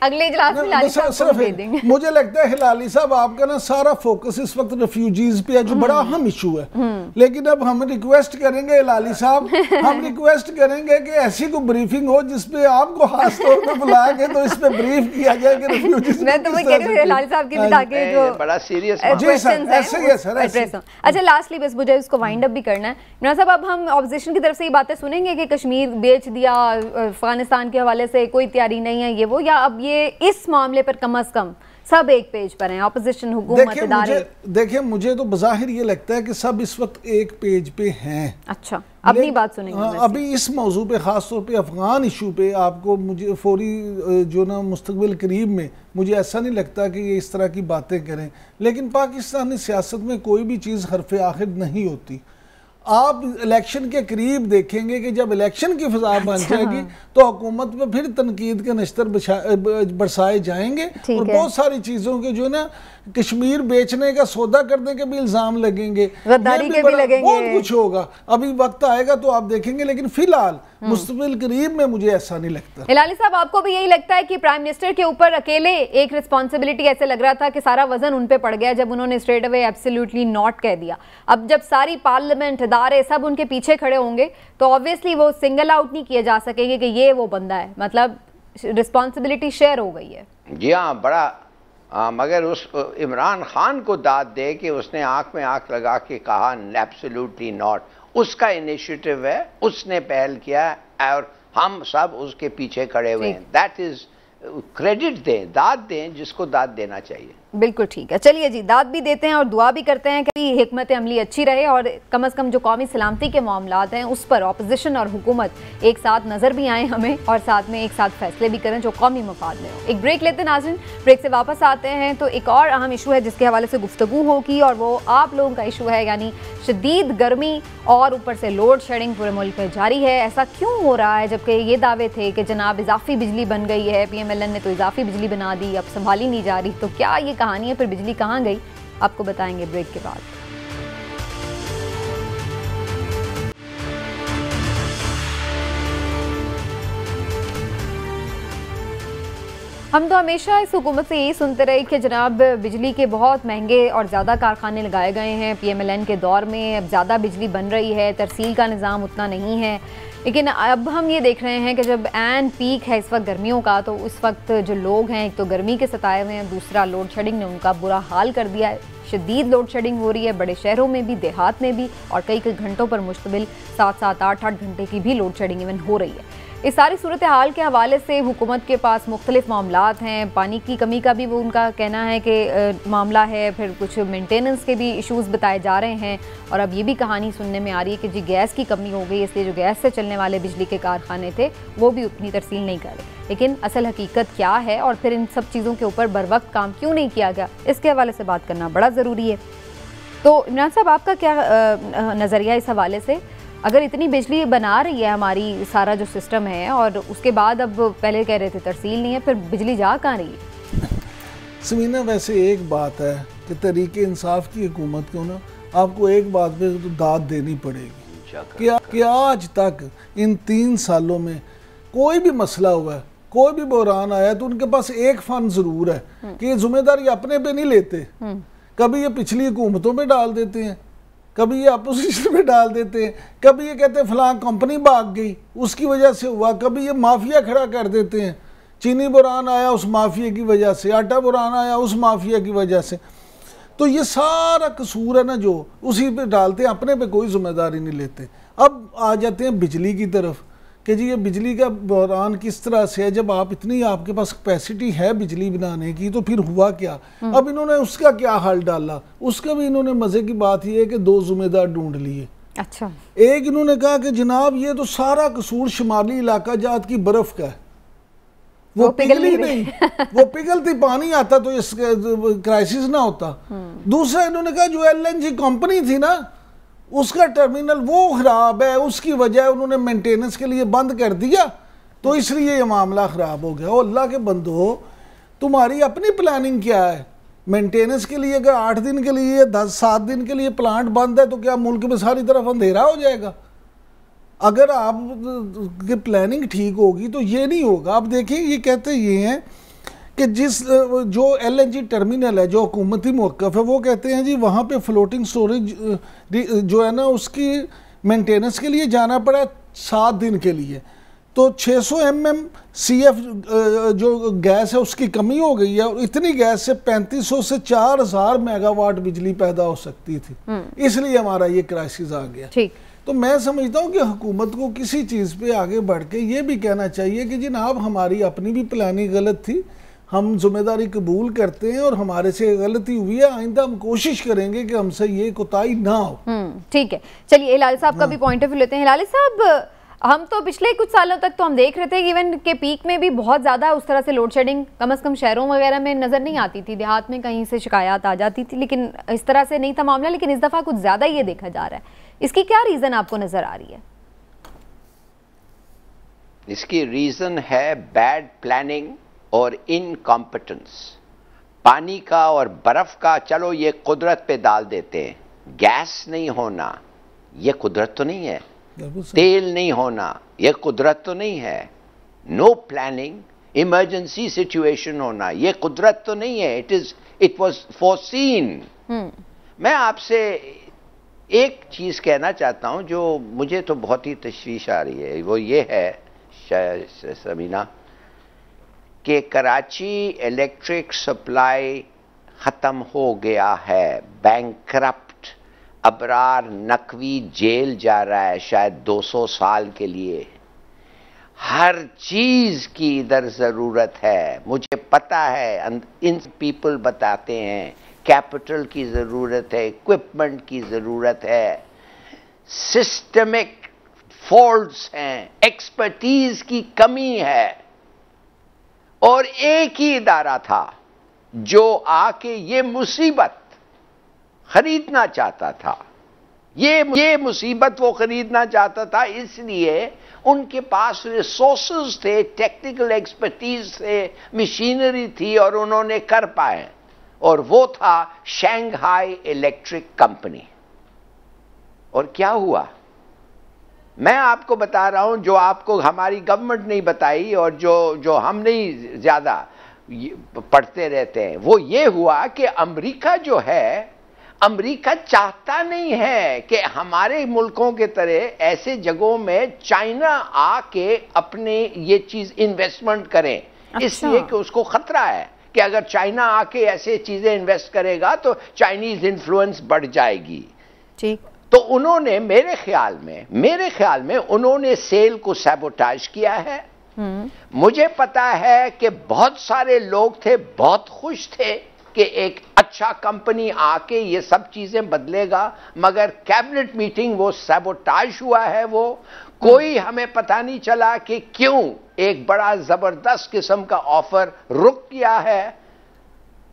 अगले इजलास में हिलाली साहब दे देंगे। मुझे लगता है हिलाली साहब आपका ना सारा फोकस इस वक्त रेफ्यूजीज पे है, जो बड़ा अहम इशू है। लेकिन अब हम रिक्वेस्ट करेंगे हिलाली साहब, हम रिक्वेस्ट करेंगे कि ऐसी कोई ब्रीफिंग हो जिसपे आपको खास तौर पे बुला के तो इस पे ब्रीफ किया जाए कि रेफ्यूजीज। मैं तो कह रही हूं हिलाली साहब की भी ताकि जो बड़ा सीरियस क्वेश्चंस है। अच्छा, लास्टली बस मुझे उसको वाइंड अप भी करना है। इमरान साहब, अब हम ऑपोजिशन की तरफ से ये बातें सुनेंगे कि कश्मीर बेच दिया, अफगानिस्तान के हवाले से कोई तैयारी नहीं है, ये वो, या अब ये इस मामले पर कम अज कम सब एक पेज पर हैं, ऑपोजिशन, हुकूमत, इदारे? देखिए, मुझे तो बज़ाहिर ये लगता है कि सब इस वक्त एक पेज पे हैं। अच्छा, अपनी बात सुनेंगे। अभी इस मौजू पे, खास तौर पे अफगान इशू पे, आपको मुझे फौरी जो ना मुस्तकबिल करीब में मुझे ऐसा नहीं लगता कि ये इस तरह की बातें करें। लेकिन पाकिस्तानी सियासत में कोई भी चीज़ हरफ आखिर नहीं होती। आप इलेक्शन के करीब देखेंगे कि जब इलेक्शन की फिजा बन जाएगी तो हुकूमत पे फिर तनकीद के नश्तर बरसाए जाएंगे और बहुत सारी चीज़ों के जो ना कश्मीर बेचने का सौदा करने के भी इल्ज़ाम लगेंगे, गद्दारी के भी लगेंगे, बहुत कुछ होगा। अभी वक्त आएगा तो आप देखेंगे, लेकिन फिलहाल मुस्तबिल करीब में मुझे ऐसा नहीं लगता। हिलाली साहब, आपको भी यही लगता है कि प्राइम मिनिस्टर के ऊपर अकेले एक रिस्पॉन्सिबिलिटी, ऐसे लग रहा था कि सारा वजन उन पे पड़ गया जब उन्होंने स्ट्रेट अवे एब्सोल्युटली नॉट कह दिया। अब जब सारी पार्लियामेंट, इदारे सब उनके पीछे खड़े होंगे तो ऑब्वियसली वो सिंगल आउट नहीं किए जा सकेंगे कि ये वो बंदा है, मतलब रिस्पॉन्सिबिलिटी शेयर हो गई है। जी हाँ, बड़ा मगर उस इमरान खान को दाद दे कि उसने आंख में आंख लगा के कहा एब्सोल्युटली नॉट, उसका इनिशिएटिव है, उसने पहल किया और हम सब उसके पीछे खड़े हुए हैं। दैट इज क्रेडिट दें, दाद दें जिसको दाद देना चाहिए। बिल्कुल ठीक है, चलिए जी, दाद भी देते हैं और दुआ भी करते हैं कि हिकमत अमली अच्छी रहे और कम से कम जो कौमी सलामती के मामलात हैं उस पर ऑपोजिशन और हुकूमत एक साथ नजर भी आए हमें, और साथ में एक साथ फैसले भी करें जो कौमी मफाद में हो। एक ब्रेक लेते हैं नाज़रीन, ब्रेक से वापस आते हैं तो एक और अहम इशू है जिसके हवाले से गुफ्तगू होगी, और वो आप लोगों का इशू है, यानी शदीद गर्मी और ऊपर से लोड शेडिंग पूरे मुल्क में जारी है। ऐसा क्यों हो रहा है जबकि ये दावे थे कि जनाब इजाफी बिजली बन गई है, PMLN ने तो इजाफी बिजली बना दी, अब संभाली नहीं जा रही, तो क्या ये कहानी है, फिर बिजली कहाँ गई, आपको बताएंगे ब्रेक के बाद। हम तो हमेशा इस हुकूमत से यही सुनते रहे कि जनाब बिजली के बहुत महंगे और ज़्यादा कारखाने लगाए गए हैं PMLN के दौर में, अब ज़्यादा बिजली बन रही है, तरसील का निज़ाम उतना नहीं है। लेकिन अब हम ये देख रहे हैं कि जब एन पीक है इस वक्त गर्मियों का, तो उस वक्त जो लोग हैं, एक तो गर्मी के सताए हुए हैं, दूसरा लोड शेडिंग ने उनका बुरा हाल कर दिया है। शदीद लोड शेडिंग हो रही है बड़े शहरों में भी, देहात में भी, और कई कई घंटों पर मुश्तमिल 7-7, 8-8 घंटे की भी लोड शेडिंग इवन हो रही है। इस सारी सूरत हाल के हवाले से हुकूमत के पास मुख्तलिफ मामलात हैं। पानी की कमी का भी वो उनका कहना है कि मामला है, फिर कुछ मेंटेनेंस के भी इश्यूज़ बताए जा रहे हैं, और अब ये भी कहानी सुनने में आ रही है कि जी गैस की कमी हो गई, इसलिए जो गैस से चलने वाले बिजली के कारखाने थे वो भी उतनी तरसील नहीं कर रहे। लेकिन असल हकीकत क्या है और फिर इन सब चीज़ों के ऊपर बर वक्त काम क्यों नहीं किया गया, इसके हवाले से बात करना बड़ा ज़रूरी है। तो इमरान साहब, आपका क्या नज़रिया इस हवाले से? अगर इतनी बिजली बना रही है हमारी सारा जो सिस्टम है, और उसके बाद अब पहले कह रहे थे तरसील नहीं है, फिर बिजली जा कहाँ रही है? समीना, वैसे एक बात है कि तरीके इंसाफ की हुकूमत को ना आपको एक बात पे तो दाद देनी पड़ेगी कि आज तक इन 3 सालों में कोई भी मसला हुआ है, कोई भी बहरान आया तो उनके पास एक फंड ज़रूर है कि ये जिम्मेदारी अपने पे नहीं लेते। कभी ये पिछली हुकूमतों पे डाल देते हैं, कभी ये अपोजिशन में डाल देते हैं, कभी ये कहते हैं फलां कंपनी भाग गई उसकी वजह से हुआ, कभी ये माफिया खड़ा कर देते हैं, चीनी बुरान आया उस माफिया की वजह से, आटा बुरान आया उस माफिया की वजह से। तो ये सारा कसूर है ना जो उसी पे डालते हैं, अपने पे कोई जिम्मेदारी नहीं लेते। अब आ जाते हैं बिजली की तरफ कि जी ये बिजली का बहरान किस तरह से है। जब आप इतनी आपके पास कैपेसिटी है बिजली बनाने की तो फिर हुआ क्या? अब इन्होंने उसका क्या हल डाला? उसका भी इन्होंने मज़े की बात ये है कि 2 जिम्मेदार ढूंढ लिए। अच्छा, एक इन्होंने कहा कि जनाब ये तो सारा कसूर शुमाली इलाका जात की बर्फ का है, वो पिघली नहीं वो पिघलती पानी आता तो इस क्राइसिस ना होता। दूसरा इन्होंने कहा जो LNG कंपनी थी ना उसका टर्मिनल वो खराब है, उसकी वजह उन्होंने मेंटेनेंस के लिए बंद कर दिया तो इसलिए ये मामला ख़राब हो गया। अल्लाह के बंदो, तुम्हारी अपनी प्लानिंग क्या है? मेंटेनेंस के लिए अगर 8 दिन के लिए 7 दिन के लिए प्लांट बंद है तो क्या मुल्क में सारी तरफ अंधेरा हो जाएगा? अगर आप की प्लानिंग ठीक होगी तो ये नहीं होगा। आप देखिए ये कहते ये हैं कि जो LNG टर्मिनल है जो हुकूमती मौक़िफ़ है वो कहते हैं जी वहाँ पे फ्लोटिंग स्टोरेज जो है ना उसकी मेंटेनेंस के लिए जाना पड़ा 7 दिन के लिए, तो 600 MMCF जो गैस है उसकी कमी हो गई है, और इतनी गैस से 3500 से 4000 मेगावाट बिजली पैदा हो सकती थी, इसलिए हमारा ये क्राइसिस आ गया। ठीक। तो मैं समझता हूँ कि हुकूमत को किसी चीज़ पे आगे बढ़ के ये भी कहना चाहिए कि जनाब हमारी अपनी भी प्लानिंग गलत थी, हम जिम्मेदारी कबूल करते हैं और हमारे से गलती हुई है, आइंदा हम कोशिश करेंगे कि हमसे ये कोताही ना हो। ठीक है, चलिए हिलाली साहब का भी पॉइंट ऑफ व्यू लेते हैं। हिलाली साहब, हम तो पिछले कुछ सालों तक तो हम देख रहे थे कि इवन के पीक में भी बहुत ज़्यादा उस तरह से लोड शेडिंग कम से कम शहरों वगैरह में नज़र नहीं आती थी, देहात में कहीं से शिकायत आ जाती थी, लेकिन इस तरह से नहीं था मामला। लेकिन इस दफ़ा कुछ ज़्यादा ये देखा जा रहा है, इसकी क्या रीज़न आपको नज़र आ रही है? इसकी रीज़न है बैड प्लानिंग और इनकॉम्पिटेंस। पानी का और बर्फ का चलो ये कुदरत पे डाल देते हैं, गैस नहीं होना ये कुदरत तो नहीं है, तेल नहीं होना ये कुदरत तो नहीं है, नो प्लानिंग इमरजेंसी सिचुएशन होना ये कुदरत तो नहीं है, इट वाज फोरसीन। मैं आपसे एक चीज कहना चाहता हूं जो मुझे तो बहुत ही तशवीश आ रही है, वो ये है समीना कि कराची इलेक्ट्रिक सप्लाई ख़त्म हो गया है, बैंकरप्ट अबरार नकवी जेल जा रहा है शायद 200 साल के लिए। हर चीज़ की इधर ज़रूरत है, मुझे पता है, इन पीपल बताते हैं कैपिटल की ज़रूरत है, इक्विपमेंट की ज़रूरत है, सिस्टमिक फॉल्ट्स हैं, एक्सपर्टीज की कमी है। और एक ही इदारा था जो आके ये मुसीबत खरीदना चाहता था, ये मुसीबत वो खरीदना चाहता था, इसलिए उनके पास रिसोर्सेज थे, टेक्निकल एक्सपर्टीज थे, मशीनरी थी और उन्होंने कर पाए, और वो था शंघाई इलेक्ट्रिक कंपनी। और क्या हुआ मैं आपको बता रहा हूं, जो आपको हमारी गवर्नमेंट नहीं बताई और जो हम नहीं ज्यादा पढ़ते रहते हैं, वो ये हुआ कि अमेरिका जो है, अमेरिका चाहता नहीं है कि हमारे मुल्कों के तरह ऐसे जगहों में चाइना आके अपने ये चीज इन्वेस्टमेंट करें। अच्छा। इसलिए कि उसको खतरा है कि अगर चाइना आके ऐसे चीजें इन्वेस्ट करेगा तो चाइनीज इन्फ्लुएंस बढ़ जाएगी। ठीक। तो उन्होंने मेरे ख्याल में उन्होंने सेल को सैबोटाज किया है। मुझे पता है कि बहुत सारे लोग थे, बहुत खुश थे कि एक अच्छा कंपनी आके ये सब चीजें बदलेगा, मगर कैबिनेट मीटिंग वो सैबोटाज हुआ है। वो कोई हमें पता नहीं चला कि क्यों एक बड़ा जबरदस्त किस्म का ऑफर रुक गया है,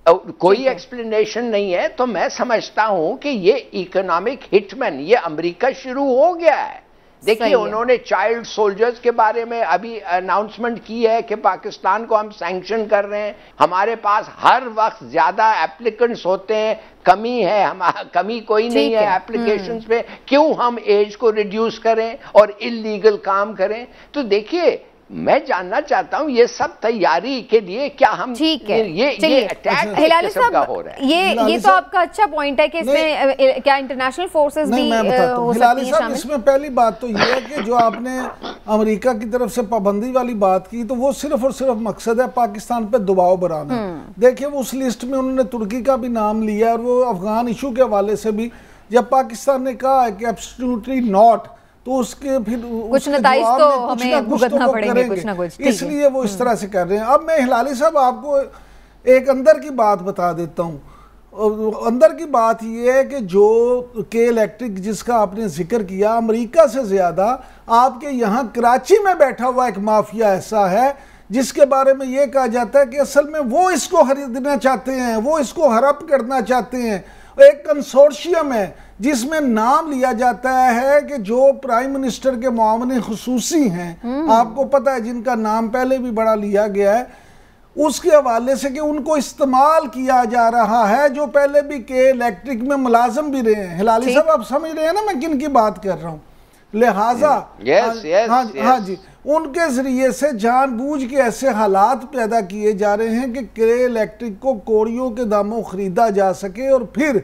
कोई एक्सप्लेनेशन नहीं है। तो मैं समझता हूं कि ये इकोनॉमिक हिटमैन, ये अमेरिका शुरू हो गया है। देखिए, उन्होंने चाइल्ड सोल्जर्स के बारे में अभी अनाउंसमेंट की है कि पाकिस्तान को हम सैंक्शन कर रहे हैं। हमारे पास हर वक्त ज्यादा एप्लीकेंट्स होते हैं, कमी है, कमी कोई नहीं है एप्लीकेशंस पे। क्यों हम एज को रिड्यूस करें और इलीगल काम करें? तो देखिए, मैं जानना चाहता हूं ये सब तैयारी के लिए क्या हम ये अटैक हिलाली साहब हो रहा है? ये तो आपका अच्छा पॉइंट है कि इसमें क्या इंटरनेशनल फोर्सेस भी हो सकती हैं शामिल? इसमें पहली बात तो ये है कि जो आपने अमेरिका की तरफ से पाबंदी वाली बात की, तो वो सिर्फ और सिर्फ मकसद है पाकिस्तान पे दबाव बनाना। देखिए, वो उस लिस्ट में उन्होंने तुर्की का भी नाम लिया और वो अफगान इशू के हवाले से भी जब पाकिस्तान ने कहा है कि एब्सोल्युटली नॉट, तो उसके फिर कुछ नताइज तो हमें भुगतना पड़ेंगे, कुछ ना कुछ, इसलिए वो इस तरह से कर रहे हैं। अब मैं हिलाली साहब आपको एक अंदर की बात बता देता हूँ। अंदर की बात ये है कि जो के इलेक्ट्रिक जिसका आपने जिक्र किया, अमेरिका से ज्यादा आपके यहाँ कराची में बैठा हुआ एक माफिया ऐसा है जिसके बारे में ये कहा जाता है कि असल में वो इसको खरीदना चाहते हैं, वो इसको हड़प करना चाहते हैं। एक कंसोर्शियम है जिसमें नाम लिया जाता है कि जो प्राइम मिनिस्टर के मुआवने खुसूसी हैं, आपको पता है, जिनका नाम पहले भी बड़ा लिया गया है, उसके हवाले से कि उनको इस्तेमाल किया जा रहा है, जो पहले भी के इलेक्ट्रिक में मुलाजिम भी रहे हैं। हिलाली साहब, आप समझ रहे हैं ना मैं किन की बात कर रहा हूँ? लिहाजा हाँ जी, उनके जरिए से जानबूझ के ऐसे हालात पैदा किए जा रहे हैं कि के इलेक्ट्रिक को कौड़ियों के दामों खरीदा जा सके और फिर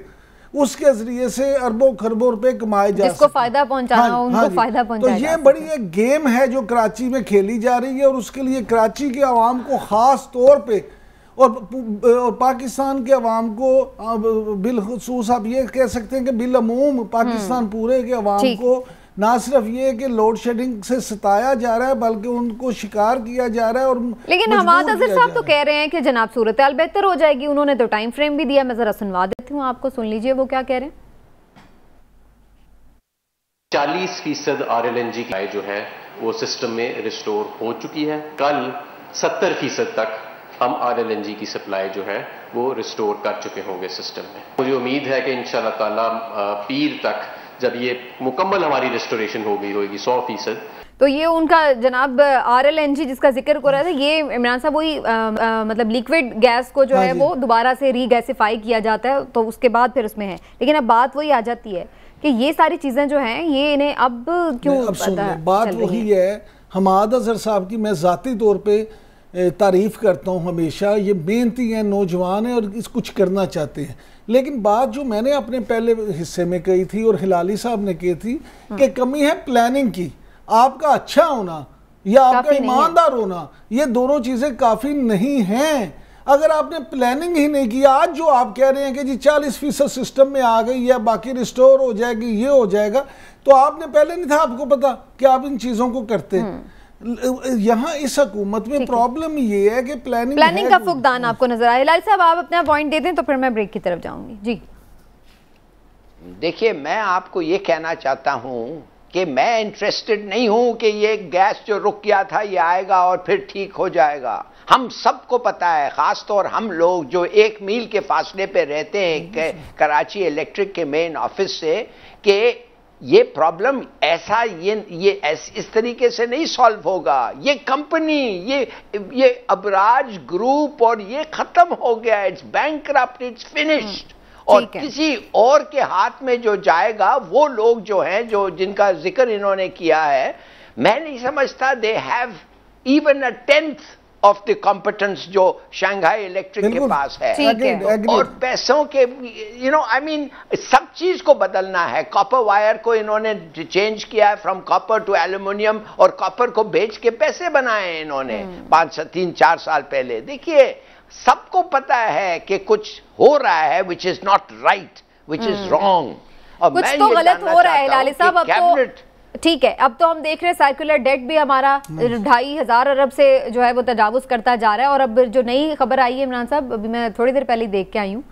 उसके जरिए से अरबों खरबों रुपए कमाए जा जिसको फायदा पहुंचाना हो उनको फायदा पहुंचाया। तो ये बड़ी एक गेम है जो कराची में खेली जा रही है और उसके लिए कराची के अवाम को खास तौर पे और पाकिस्तान के अवाम को बिलखुसूस आप ये कह सकते हैं कि बिलअमूम पाकिस्तान पूरे के अवाम को ना सिर्फ ये कि लोड शेडिंग से सताया जा रहा है बल्कि उनको शिकार किया जा रहा है। और लेकिन हमाद अज़हर साहब तो कह रहे हैं कि जनाब सूरत हाल बेहतर हो जाएगी, उन्होंने तो टाइम फ्रेम भी दिया। मैं जरा सुनवा देती हूँ आपको, सुन लीजिए वो क्या कह रहे हैं। 40% RLNG की जो है वो सिस्टम में रिस्टोर हो चुकी है। कल 70% तक हम RLNG की सप्लाई जो है वो रिस्टोर कर चुके होंगे सिस्टम में। मुझे उम्मीद है कि इंशाल्लाह ताला पीर तक जब ये मुकम्मल हमारी रिस्टोरेशन हो गई होगी 100%। तो ये उनका जनाब RLNG जिसका जिक्र हो रहा था, ये इमरान साहब वही मतलब लिक्विड गैस को जो है वो दोबारा से रीगैसिफाई किया जाता है, तो उसके बाद फिर उसमें है। लेकिन अब बात वही आ जाती है कि ये सारी चीजें जो हैं ये इन्हें अब क्यों बात वही है। हमाद अज़हर साहब की मैं ज़ाती तौर पे तारीफ करता हूँ हमेशा, ये मेहनती हैं, नौजवान हैं और इस कुछ करना चाहते हैं। लेकिन बात जो मैंने अपने पहले हिस्से में कही थी और हिलाली साहब ने कही थी कि कमी है प्लानिंग की। आपका अच्छा होना या आपका ईमानदार होना, ये दोनों चीज़ें काफ़ी नहीं हैं। अगर आपने प्लानिंग ही नहीं किया, आज जो आप कह रहे हैं कि जी 40% सिस्टम में आ गई है, बाकी रिस्टोर हो जाएगी, ये हो जाएगा, तो आपने पहले नहीं था आपको पता कि आप इन चीज़ों को करते। यहाँ इस हुकूमत में प्रॉब्लम ये है कि प्लानिंग का फुकदान आपको नजर आया। हिलाल साहब, आप अपना पॉइंट दे दें तो फिर मैं ब्रेक की तरफ जाऊंगी। जी देखिए, मैं आपको ये कहना चाहता हूं कि मैं इंटरेस्टेड नहीं हूं कि ये गैस जो रुक गया था ये आएगा और फिर ठीक हो जाएगा। हम सबको पता है, खासतौर हम लोग जो 1 मील के फासले पे रहते हैं कराची इलेक्ट्रिक के मेन ऑफिस से, कि ये प्रॉब्लम ऐसा इस तरीके से नहीं सॉल्व होगा। ये कंपनी, ये अबराज ग्रुप और ये खत्म हो गया, इट्स बैंकरप्ट, इट्स फिनिश्ड। और किसी और के हाथ में जो जाएगा, वो लोग जो हैं जो जिनका जिक्र इन्होंने किया है, मैं नहीं समझता they have even a 10th of the competence जो शंघाई इलेक्ट्रिक के पास है। और पैसों के आई मीन सब चीज को बदलना है। कॉपर वायर को इन्होंने चेंज किया है फ्रॉम कॉपर टू एल्यूमिनियम, और कॉपर को बेच के पैसे बनाए इन्होंने 3-4 साल पहले। देखिए, सबको पता है कि कुछ हो रहा है which is not right, which is wrong. और कुछ तो गलत हो रहा है लाली साहब। अब तो ठीक है, अब तो हम देख रहे हैं सर्कुलर डेट भी हमारा 2,500 अरब से जो है वो तजावुज करता जा रहा है। और अब जो नई खबर आई है इमरान साहब, अभी मैं थोड़ी देर पहले देख के आई हूँ,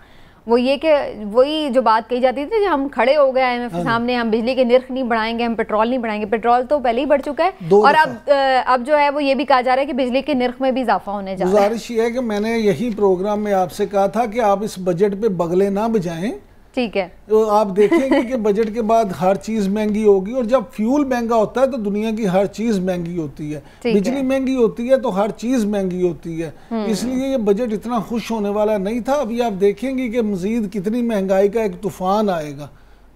वो ये कि वही जो बात कही जाती थी, जो हम खड़े हो गए IMF के सामने, हम बिजली के निर्ख नहीं बढ़ाएंगे, हम पेट्रोल नहीं बढ़ाएंगे। पेट्रोल तो पहले ही बढ़ चुका है और अब जो है वो ये भी कहा जा रहा है कि बिजली के निर्ख में भी इजाफा होने जा रहा है। गुजारिश ये है कि मैंने यही प्रोग्राम में आपसे कहा था कि आप इस बजट पे बगले ना बजाएं। ठीक है, तो आप देखेंगे कि बजट के बाद हर चीज महंगी होगी, और जब फ्यूल महंगा होता है तो दुनिया की हर चीज महंगी होती है, बिजली महंगी होती है तो हर चीज महंगी होती है। इसलिए ये बजट इतना खुश होने वाला नहीं था। अभी आप देखेंगे कि मजीद कितनी महंगाई का एक तूफान आएगा।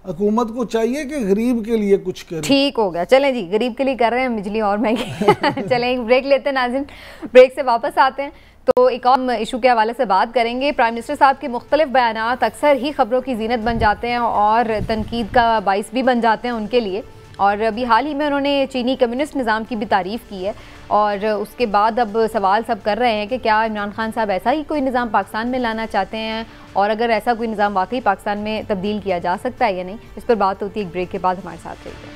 हुकूमत को चाहिए कि गरीब के लिए कुछ करे। ठीक हो गया, चलें जी, गरीब के लिए कर रहे हैं, बिजली और महंगी। चलें एक ब्रेक लेते हैं नाज़रीन, ब्रेक से वापस आते हैं तो एक और इशू के हवाले से बात करेंगे। प्राइम मिनिस्टर साहब के मुख्तलिफ बयानात अक्सर ही खबरों की जीनत बन जाते हैं और तनकीद का बाइस भी बन जाते हैं उनके लिए। और अभी हाल ही में उन्होंने चीनी कम्युनिस्ट निज़ाम की भी तारीफ़ की है और उसके बाद अब सवाल सब कर रहे हैं कि क्या इमरान खान साहब ऐसा ही कोई निज़ाम पाकिस्तान में लाना चाहते हैं, और अगर ऐसा कोई निज़ाम वाकई पाकिस्तान में तब्दील किया जा सकता है या नहीं। इस पर बात होती है एक ब्रेक के बाद। हमारे साथ रहिए।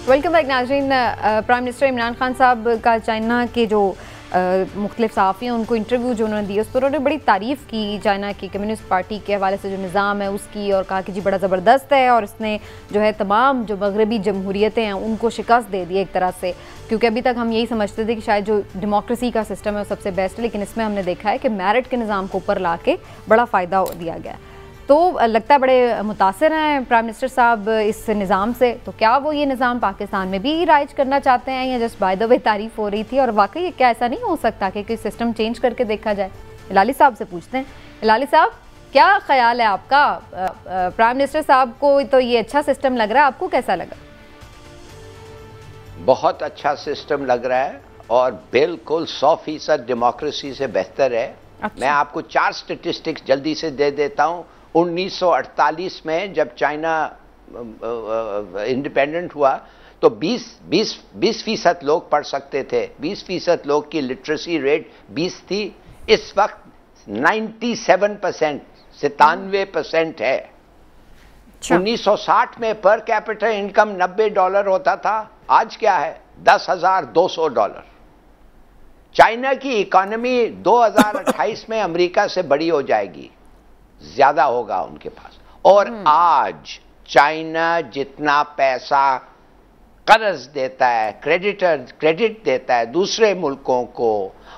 वेलकम बैक नाज़रीन। प्राइम मिनिस्टर इमरान खान साहब का चाइना के जो मुख्तलिफ सहाफ़ी हैं उनको इंटरव्यू जो उन्होंने दिया उस पर उन्होंने बड़ी तारीफ़ की चाइना की कम्युनिस्ट पार्टी के हवाले से जो निज़ाम है उसकी, और कहा कि जी बड़ा ज़बरदस्त है और इसने जो है तमाम जो मगरबी जमहूरियतें हैं उनको शिकस्त दे दी एक तरह से। क्योंकि अभी तक हम यही समझते थे कि शायद जो डेमोक्रेसी का सिस्टम है वो सबसे बेस्ट है, लेकिन इसमें हमने देखा है कि मेरिट के निज़ाम को ऊपर ला के बड़ा फ़ायदा दिया गया। तो लगता है बड़े मुतासिर हैं प्राइम मिनिस्टर साहब इस निज़ाम से। तो क्या वो ये निज़ाम पाकिस्तान में भी राइज करना चाहते हैं या जस्ट बाय द वे तारीफ़ हो रही थी, और वाकई क्या ऐसा नहीं हो सकता कि कोई सिस्टम चेंज करके देखा जाए? लाली साहब से पूछते हैं। लाली साहब, क्या ख्याल है आपका? प्राइम मिनिस्टर साहब को तो ये अच्छा सिस्टम लग रहा है, आपको कैसा लगा? बहुत अच्छा सिस्टम लग रहा है और बिल्कुल 100% डेमोक्रेसी से बेहतर है। अच्छा। मैं आपको 4 स्टेटिस्टिक्स जल्दी से दे देता हूँ। 1948 में जब चाइना इंडिपेंडेंट हुआ तो 20% लोग पढ़ सकते थे, 20% लोग की लिटरेसी रेट 20 थी। इस वक्त 97%, 97% है। 1960 में पर कैपिटा इनकम $90 होता था, आज क्या है? $10,200। चाइना की इकोनॉमी 2028 में अमेरिका से बड़ी हो जाएगी, ज्यादा होगा उनके पास। और आज चाइना जितना पैसा कर्ज देता है, क्रेडिट देता है दूसरे मुल्कों को,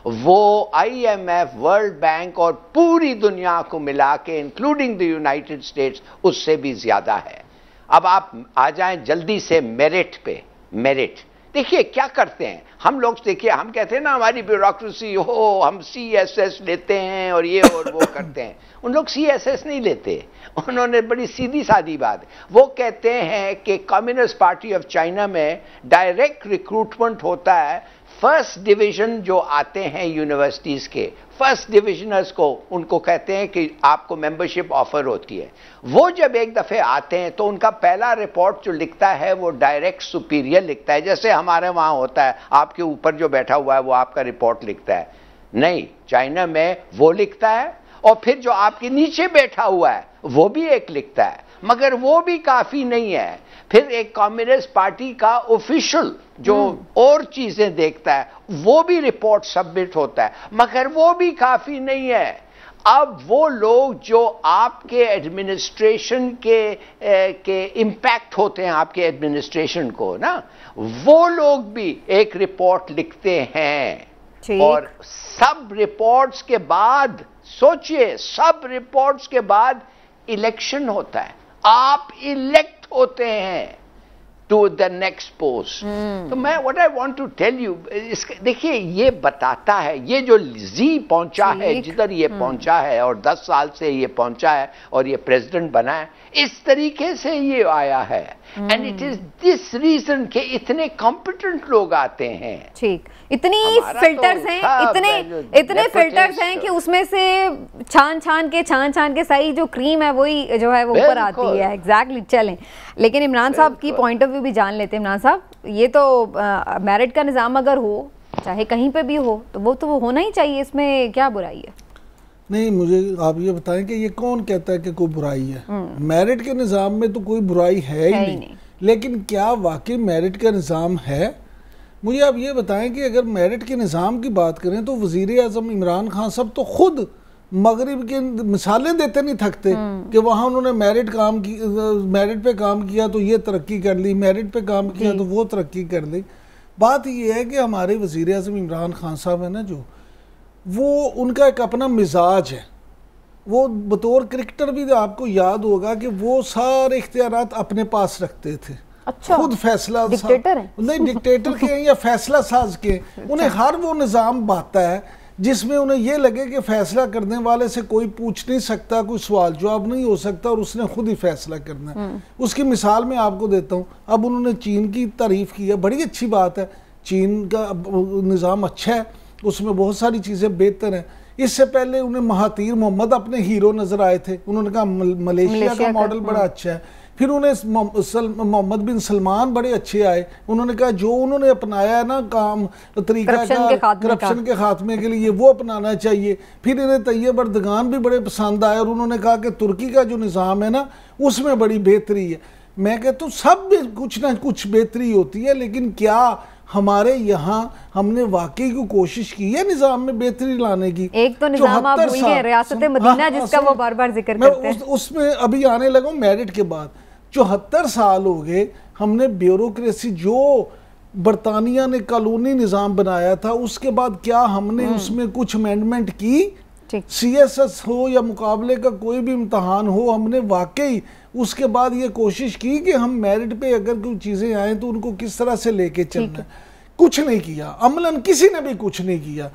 वो IMF, वर्ल्ड बैंक और पूरी दुनिया को मिला के इंक्लूडिंग द यूनाइटेड स्टेट्स उससे भी ज्यादा है। अब आप आ जाएं जल्दी से मेरिट पे। मेरिट देखिए क्या करते हैं हम लोग। देखिए हम कहते हैं ना हमारी ब्यूरोक्रेसी हो, हम CSS लेते हैं और ये और वो करते हैं। उन लोग CSS नहीं लेते, उन्होंने बड़ी सीधी सादी बात, वो कहते हैं कि कम्युनिस्ट पार्टी ऑफ चाइना में डायरेक्ट रिक्रूटमेंट होता है। फर्स्ट डिवीजन जो आते हैं यूनिवर्सिटीज के फर्स्ट डिविजनर्स को, उनको कहते हैं कि आपको मेंबरशिप ऑफर होती है। वो जब एक दफे आते हैं तो उनका पहला रिपोर्ट जो लिखता है वो डायरेक्ट सुपीरियर लिखता है, जैसे हमारे वहां होता है आपके ऊपर जो बैठा हुआ है वो आपका रिपोर्ट लिखता है। नहीं, चाइना में वो लिखता है और फिर जो आपके नीचे बैठा हुआ है वो भी एक लिखता है। मगर वो भी काफी नहीं है, फिर एक कम्युनिस्ट पार्टी का ऑफिशियल जो और चीजें देखता है वो भी रिपोर्ट सबमिट होता है, मगर वो भी काफी नहीं है। अब वो लोग जो आपके एडमिनिस्ट्रेशन के इम्पैक्ट होते हैं आपके एडमिनिस्ट्रेशन को ना, वो लोग भी एक रिपोर्ट लिखते हैं। और सब रिपोर्ट्स के बाद सोचिए, सब रिपोर्ट्स के बाद इलेक्शन होता है, आप इलेक्ट होते हैं टू द नेक्स्ट पोस्ट। तो मैं what I want to tell you, देखिए ये बताता है, ये जो जी पहुंचा है जिधर ये पहुंचा है और 10 साल से ये पहुंचा है और ये प्रेसिडेंट बना है, इस तरीके से ये आया है। And it is this reason के इतने कॉम्पिटेंट लोग आते हैं। ठीक, इतनी फिल्टर्स हैं, इतने फिल्टर्स हैं कि उसमें से छान के सही जो क्रीम है वही जो है वो ऊपर आती है। एग्जैक्टली। चलें, लेकिन इमरान साहब की पॉइंट ऑफ व्यू भी जान लेते हैं। इमरान साहब, ये तो मेरिट का निज़ाम अगर हो चाहे कहीं पे भी हो, तो वो होना ही चाहिए, इसमें क्या बुराई है? नहीं, मुझे आप ये बताएं कि ये कौन कहता है कि कोई बुराई है? मेरिट के निज़ाम में तो कोई बुराई है ही नहीं। लेकिन क्या वाकई मेरिट का निज़ाम है? मुझे आप ये बताएं कि अगर मेरिट के निज़ाम की बात करें तो वज़ीर आज़म इमरान खान साहब तो खुद मगरिब के मिसालें देते नहीं थकते कि वहाँ उन्होंने मेरिट पे काम किया तो ये तरक्की कर ली, मेरिट पे काम किया तो वो तरक्की कर ली। बात ये है कि हमारे वज़ीर आज़म इमरान खान साहब है ना, जो वो उनका एक अपना मिजाज है। वो बतौर क्रिकेटर भी आपको याद होगा कि वो सारे इख्तियारात अपने पास रखते थे। अच्छा, खुद फैसला डिक्टेटर है? नहीं, डिक्टेटर के हैं या फैसला साज के। उन्हें हर वो निज़ाम बाता है जिसमें उन्हें ये लगे कि फैसला करने वाले से कोई पूछ नहीं सकता, कोई सवाल जवाब नहीं हो सकता और उसने खुद ही फैसला करना है। उसकी मिसाल मैं आपको देता हूँ। अब उन्होंने चीन की तारीफ़ की है, बड़ी अच्छी बात है, चीन का निज़ाम अच्छा है, उसमें बहुत सारी चीज़ें बेहतर हैं। इससे पहले उन्हें महातीर मोहम्मद अपने हीरो नज़र आए थे, उन्होंने कहा मलेशिया का मॉडल बड़ा अच्छा है। फिर उन्हें मोहम्मद बिन सलमान बड़े अच्छे आए, उन्होंने कहा जो उन्होंने अपनाया है ना काम तरीका करप्शन के खात्मे के लिए, वो अपनाना चाहिए। फिर इन्हें तैयब अर्दगान भी बड़े पसंद आए और उन्होंने कहा कि तुर्की का जो निज़ाम है ना उसमें बड़ी बेहतरी है। मैं कहता हूँ सब में कुछ ना कुछ बेहतरी होती है, लेकिन क्या हमारे यहाँ हमने वाकई को कोशिश की है निज़ाम में बेहतरी लाने की? एक तो निज़ाम आप भूल गए, रियासत मदीना, जिसका वो बार बार जिक्र करते हैं। उसमें अभी आने लगा मेरिट के बाद। 74 साल हो गए हमने ब्यूरोक्रेसी, जो बरतानिया ने कॉलोनी निज़ाम बनाया था, उसके बाद क्या हमने उसमें कुछ अमेंडमेंट की? CSS हो या मुकाबले का कोई भी इम्तहान हो, हमने वाकई उसके बाद ये कोशिश की कि हम मेरिट पे अगर कोई चीज़ें आए तो उनको किस तरह से लेके चलना है? कुछ नहीं किया, अमलन किसी ने भी कुछ नहीं किया।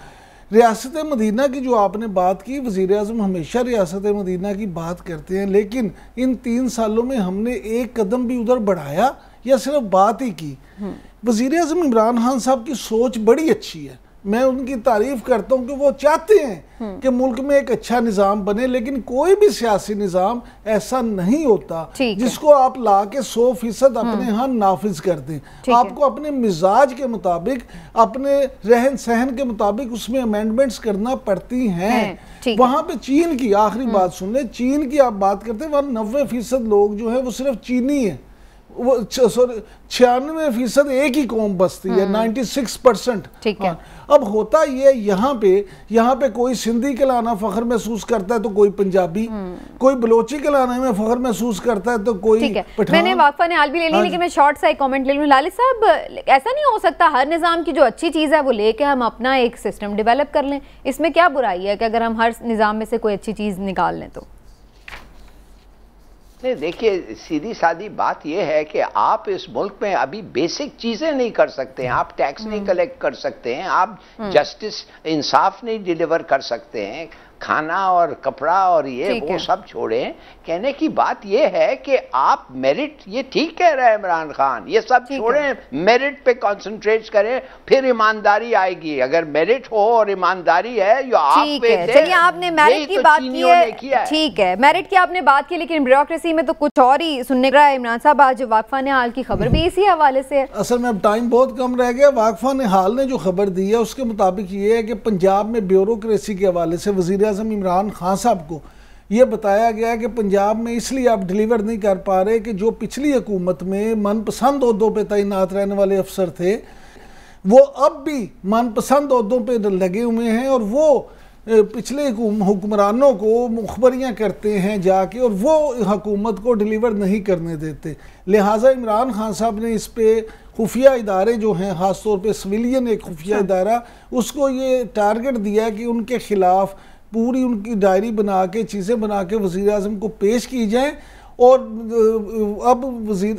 रियासत मदीना की जो आपने बात की, वज़ीर आज़म हमेशा रियासत मदीना की बात करते हैं, लेकिन इन 3 सालों में हमने एक कदम भी उधर बढ़ाया या सिर्फ बात ही की? वज़ीर आज़म इमरान खान साहब की सोच बड़ी अच्छी है, मैं उनकी तारीफ करता हूँ कि वो चाहते हैं कि मुल्क में एक अच्छा निज़ाम बने, लेकिन कोई भी सियासी निज़ाम ऐसा नहीं होता जिसको आप ला के 100% अपने यहाँ नाफिज कर दें। आपको अपने मिजाज के मुताबिक, अपने रहन सहन के मुताबिक उसमें अमेंडमेंट्स करना पड़ती हैं। वहाँ पे चीन की आखिरी बात सुन ले, चीन की आप बात करते हैं, वहाँ 90% लोग जो है वो सिर्फ चीनी है, वो 96% एक ही कौम बसती है, 96%। ठीक है। अब होता ये यहाँ पे कोई सिंधी कहलाना फख्र महसूस करता है तो कोई पंजाबी, कोई बलोची कहलाने में फख्र महसूस करता है तो कोई पठान। मैंने वाकफा ने हाल भी ले ली, लेकिन मैं शॉर्ट सा एक कमेंट ले लूँ। लालिस साहब, ऐसा नहीं हो सकता हर निज़ाम की जो अच्छी चीज़ है वो लेके हम अपना एक सिस्टम डेवलप कर लें? इसमें क्या बुराई है कि अगर हम हर निज़ाम में से कोई अच्छी चीज़ निकाल लें तो? नहीं, देखिए, सीधी सादी बात यह है कि आप इस मुल्क में अभी बेसिक चीजें नहीं कर सकते हैं। आप टैक्स नहीं कलेक्ट कर सकते हैं, आप जस्टिस, इंसाफ नहीं डिलीवर कर सकते हैं, खाना और कपड़ा और ये वो सब छोड़ें। कहने की बात ये है कि आप मेरिट, ये ठीक कह रहे हैं इमरान खान, ये सब छोड़ें, मेरिट पे कंसंट्रेट करें, फिर ईमानदारी आएगी। अगर मेरिट हो और ईमानदारी है जो आप पे थे, चलिए आपने मेरिट की बात की है, ठीक है, मेरिट की आपने बात की, लेकिन ब्यूरोक्रेसी में तो कुछ और ही सुनने का है। इमरान साहब, आज वाकफा ने हाल की खबर भी इसी हवाले से है। असल में अब टाइम बहुत कम रह गया। वाकफा ने हाल ने जो खबर दी है उसके मुताबिक ये है कि पंजाब में ब्यूरोक्रेसी के हवाले से वज़ीर आज़म इमरान खान साहब को ये बताया गया है कि पंजाब में इसलिए आप डिलीवर नहीं कर पा रहे कि जो पिछली हुकूमत में मनपसंद ओहदों पे तैनात रहने वाले अफसर थे वो अब भी मनपसंद ओहदों पे लगे हुए हैं और वो पिछले हुक्मरानों को मुखबरियाँ करते हैं जाके और वो हुकूमत को डिलीवर नहीं करने देते। लिहाजा इमरान खान साहब ने इस पे खुफिया इदारे जो हैं, ख़ास तौर पे सिविलियन एक खुफिया इदारा, उसको ये टारगेट दिया कि उनके ख़िलाफ़ पूरी उनकी डायरी बना के, चीज़ें बना के वज़ीर आज़म को पेश की जाएँ। और अब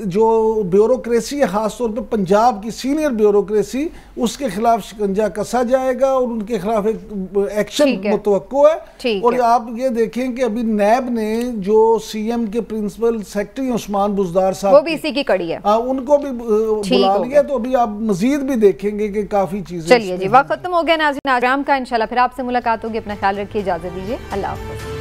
जो ब्यूरोक्रेसी है, ख़ास तौर पे पंजाब की सीनियर ब्यूरोक्रेसी, उसके खिलाफ शिकंजा कसा जाएगा और उनके खिलाफ एक एक्शन मुतवक्को है। और आप ये देखें कि अभी नैब ने जो CM के प्रिंसिपल सेक्रेटरी उस्मान बुज़दार साहब, वो भी इसी की कड़ी है, उनको भी बुला लिया। तो अभी आप मजीद भी देखेंगे कि काफ़ी चीज़ें। चलिए जी, वक्त खत्म हो गया नाज़रीन प्रोग्राम का। इंशाल्लाह फिर आपसे मुलाकात होगी। अपना ख्याल रखिए, इजाज़त दीजिए, अल्लाह हाफ़िज़।